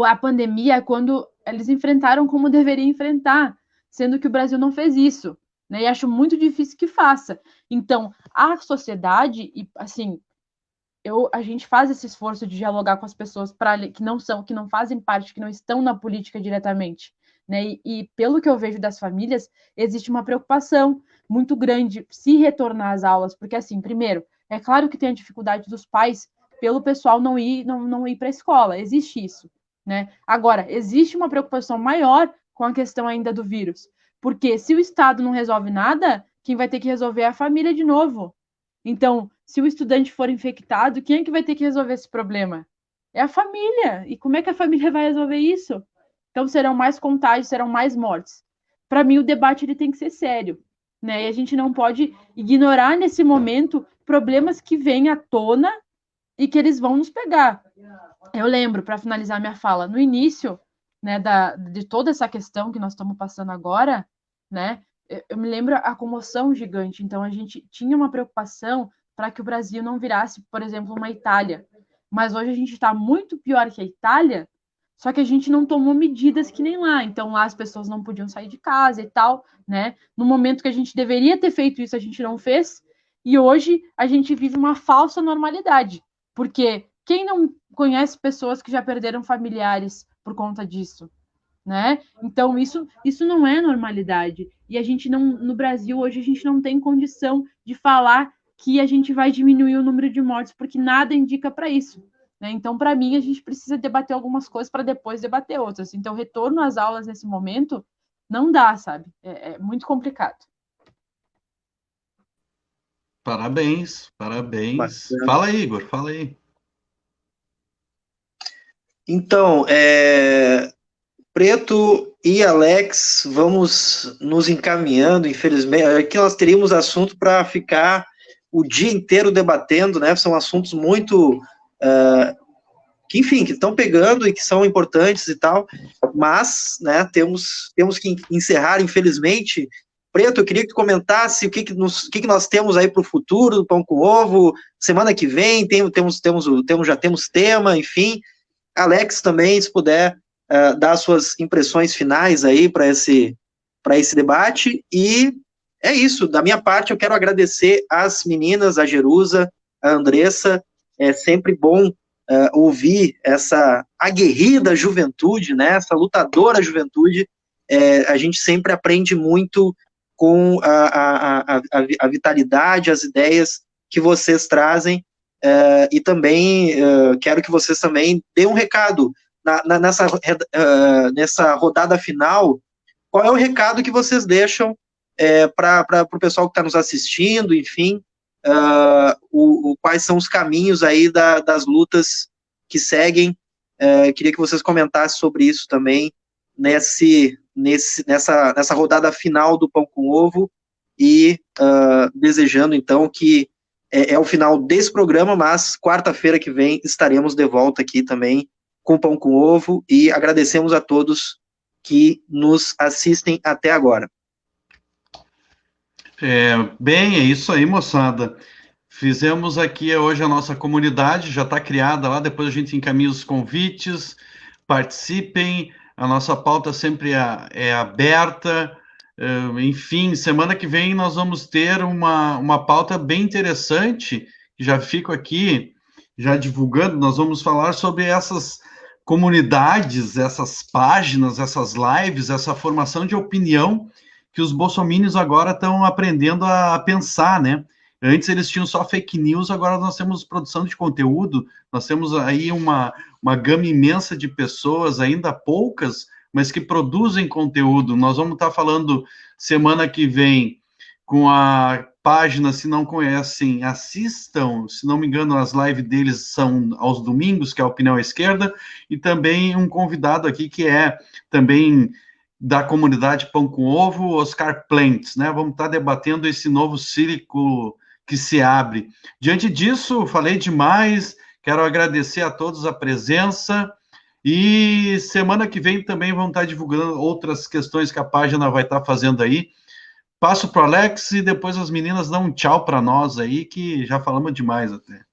a pandemia quando eles enfrentaram como deveria enfrentar, sendo que o Brasil não fez isso, né? E acho muito difícil que faça. Então, a sociedade, e assim, a gente faz esse esforço de dialogar com as pessoas que não fazem parte, que não estão na política diretamente, né? E pelo que eu vejo das famílias, existe uma preocupação muito grande se retornar às aulas, porque assim, primeiro, é claro que tem a dificuldade dos pais pelo pessoal não ir para a escola, existe isso, né? Agora, existe uma preocupação maior com a questão ainda do vírus, porque se o Estado não resolve nada, quem vai ter que resolver é a família de novo. Então, se o estudante for infectado, quem é que vai ter que resolver esse problema? É a família. E como é que a família vai resolver isso? Então, serão mais contágios, serão mais mortes. Para mim, o debate ele tem que ser sério, né? E a gente não pode ignorar nesse momento problemas que vêm à tona e que eles vão nos pegar. Eu lembro, para finalizar minha fala, no início, né, de toda essa questão que nós estamos passando agora, né, eu me lembro a comoção gigante. Então, a gente tinha uma preocupação para que o Brasil não virasse, por exemplo, uma Itália. Mas hoje a gente está muito pior que a Itália, só que a gente não tomou medidas que nem lá. Então, lá as pessoas não podiam sair de casa e tal, né? No momento que a gente deveria ter feito isso, a gente não fez. E hoje a gente vive uma falsa normalidade. Porque quem não conhece pessoas que já perderam familiares por conta disso, né? Então, isso não é normalidade. E a gente não, no Brasil, hoje, a gente não tem condição de falar que a gente vai diminuir o número de mortes, porque nada indica para isso. Né? Então, para mim, a gente precisa debater algumas coisas para depois debater outras. Então, retorno às aulas nesse momento não dá, sabe? É muito complicado. Parabéns, parabéns. Bacana. Fala aí, Igor, fala aí. Então, Preto e Alex, vamos nos encaminhando, infelizmente. Aqui nós teríamos assunto para ficar o dia inteiro debatendo, né? São assuntos muito, que estão pegando e que são importantes e tal, mas, né, temos que encerrar, infelizmente. Preto, eu queria que tu comentasse o que nós temos aí para o futuro do Pão com Ovo. Semana que vem já temos tema, enfim. Alex também, se puder dar suas impressões finais aí para esse debate. E é isso, da minha parte eu quero agradecer às meninas, a Jerusa, a Andressa. É sempre bom ouvir essa aguerrida juventude, né, essa lutadora juventude. A gente sempre aprende muito com a vitalidade, as ideias que vocês trazem. E também quero que vocês também deem um recado nessa rodada final, qual é o recado que vocês deixam para o pessoal que está nos assistindo, enfim, quais são os caminhos aí das lutas que seguem? Queria que vocês comentassem sobre isso também nessa rodada final do Pão com Ovo e desejando, então, que é o final desse programa, mas quarta-feira que vem estaremos de volta aqui também com Pão com Ovo e agradecemos a todos que nos assistem até agora. Bem, é isso aí, moçada. Fizemos aqui hoje a nossa comunidade, já está criada lá, depois a gente encaminha os convites, participem, a nossa pauta sempre é aberta, enfim, semana que vem nós vamos ter uma pauta bem interessante, já fico aqui, já divulgando, nós vamos falar sobre essas comunidades, essas páginas, essas lives, essa formação de opinião que os bolsominions agora estão aprendendo a pensar, né? Antes eles tinham só fake news, agora nós temos produção de conteúdo, nós temos aí uma gama imensa de pessoas, ainda poucas, mas que produzem conteúdo. Nós vamos estar falando semana que vem com a página, se não conhecem, assistam, se não me engano, as lives deles são aos domingos, que é a Opinião à Esquerda, e também um convidado aqui que é também da comunidade Pão com Ovo, Oscar Plentes, né? Vamos estar debatendo esse novo círculo que se abre. Diante disso, falei demais, quero agradecer a todos a presença e semana que vem também vamos estar divulgando outras questões que a página vai estar fazendo aí. Passo para o Alex e depois as meninas dão um tchau para nós aí, que já falamos demais até.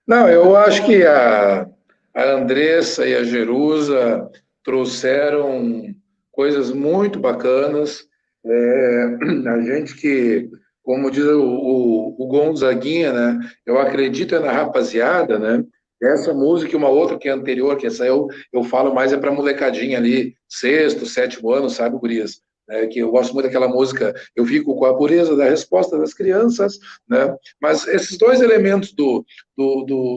Não, eu acho que a Andressa e a Jerusa trouxeram coisas muito bacanas. A gente que, como diz o Gonzaguinha, né? Eu acredito na rapaziada, né? Essa música e uma outra que é anterior, que essa eu falo mais para molecadinha ali, sexto, sétimo ano, sabe, gurias? Que eu gosto muito daquela música, eu fico com a pureza da resposta das crianças, né? Mas esses dois elementos do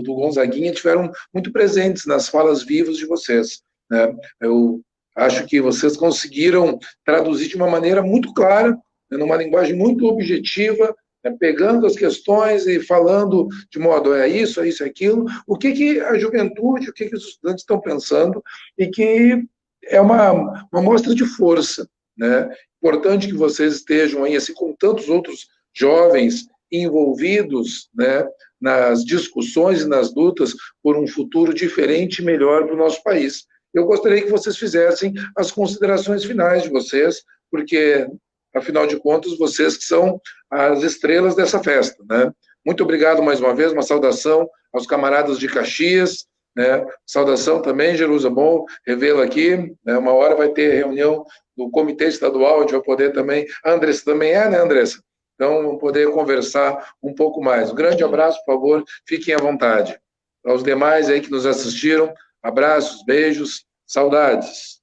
Gonzaguinha tiveram muito presentes nas falas vivas de vocês, né? Eu acho que vocês conseguiram traduzir de uma maneira muito clara, né, numa linguagem muito objetiva, né, pegando as questões e falando de modo é isso, aquilo, o que a juventude, o que os estudantes estão pensando, e que é uma mostra de força, né? Importante que vocês estejam aí, assim como tantos outros jovens envolvidos, né, nas discussões e nas lutas por um futuro diferente e melhor para o nosso país. Eu gostaria que vocês fizessem as considerações finais de vocês, porque, afinal de contas, vocês que são as estrelas dessa festa, né? Muito obrigado mais uma vez, uma saudação aos camaradas de Caxias, né? Saudação também, Jerusa, bom revê-la aqui, né? Uma hora vai ter reunião do Comitê Estadual, a gente vai poder também, a Andressa também né, Andressa? Então, vamos poder conversar um pouco mais. Um grande abraço, por favor, fiquem à vontade. Aos demais aí que nos assistiram, abraços, beijos, saudades.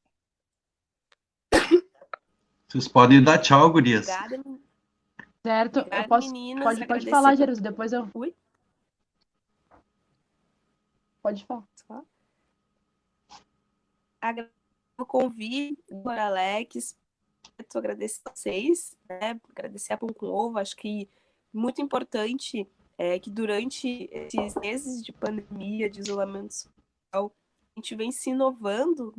Vocês podem dar tchau, gurias. Obrigada, certo, obrigada, eu posso, meninas, pode falar, Jerusa, depois eu... Ui? Pode falar. Agradeço o convite do Alex, agradecer a vocês, né? Agradecer a Pão com Ovo, acho que muito importante que durante esses meses de pandemia, de isolamento social, a gente vem se inovando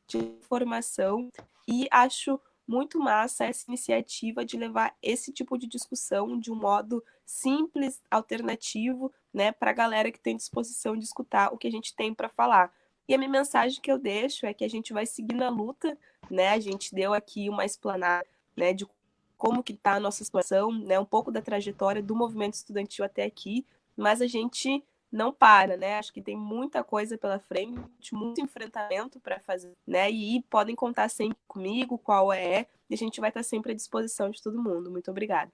de informação e acho muito massa essa iniciativa de levar esse tipo de discussão de um modo simples, alternativo, né, para a galera que tem disposição de escutar o que a gente tem para falar. E a minha mensagem que eu deixo é que a gente vai seguir na luta, né? A gente deu aqui uma explanada, né, de como que está a nossa situação, né, um pouco da trajetória do movimento estudantil até aqui, mas a gente não para, né? Acho que tem muita coisa pela frente, muito enfrentamento para fazer, né? E podem contar sempre comigo, qual e a gente vai estar sempre à disposição de todo mundo. Muito obrigada.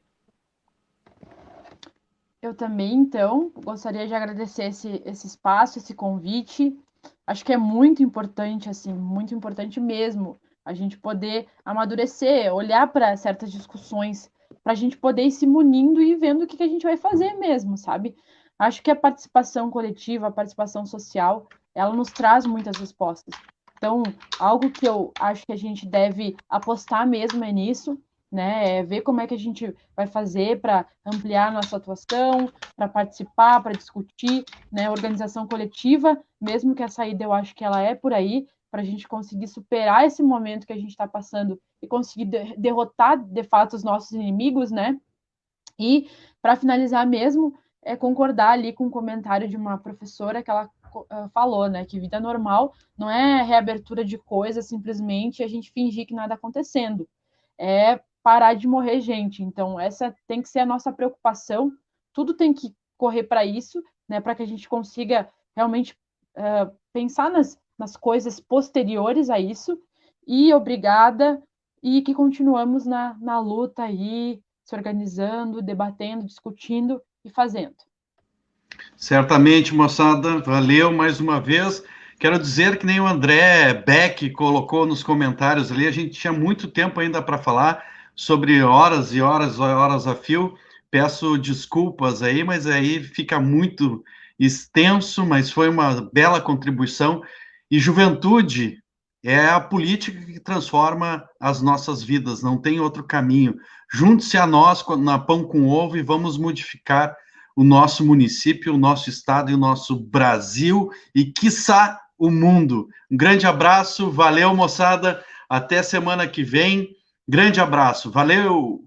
Eu também, então, gostaria de agradecer esse espaço, esse convite. Acho que é muito importante, assim, muito importante mesmo, a gente poder amadurecer, olhar para certas discussões, para a gente poder ir se munindo e vendo o que a gente vai fazer mesmo, sabe? Acho que a participação coletiva, a participação social, ela nos traz muitas respostas. Então, algo que eu acho que a gente deve apostar mesmo é nisso, né? É ver como é que a gente vai fazer para ampliar nossa atuação, para participar, para discutir, né? Organização coletiva, mesmo que a saída eu acho que ela é por aí, para a gente conseguir superar esse momento que a gente está passando e conseguir derrotar, de fato, os nossos inimigos, né? E, para finalizar mesmo, é concordar ali com o comentário de uma professora que ela falou, né, que vida normal não é reabertura de coisas, simplesmente a gente fingir que nada acontecendo, é parar de morrer gente. Então, essa tem que ser a nossa preocupação, tudo tem que correr para isso, né, para que a gente consiga realmente pensar nas coisas posteriores a isso, e obrigada, e que continuamos na luta aí, se organizando, debatendo, discutindo e fazendo. Certamente, moçada, valeu mais uma vez. Quero dizer que nem o André Beck colocou nos comentários ali, a gente tinha muito tempo ainda para falar sobre horas e horas e horas a fio. Peço desculpas aí, mas aí fica muito extenso, mas foi uma bela contribuição. E juventude é a política que transforma as nossas vidas, não tem outro caminho. Junte-se a nós na Pão com Ovo e vamos modificar o nosso município, o nosso estado e o nosso Brasil e, quiçá, o mundo. Um grande abraço, valeu, moçada, até semana que vem. Grande abraço, valeu!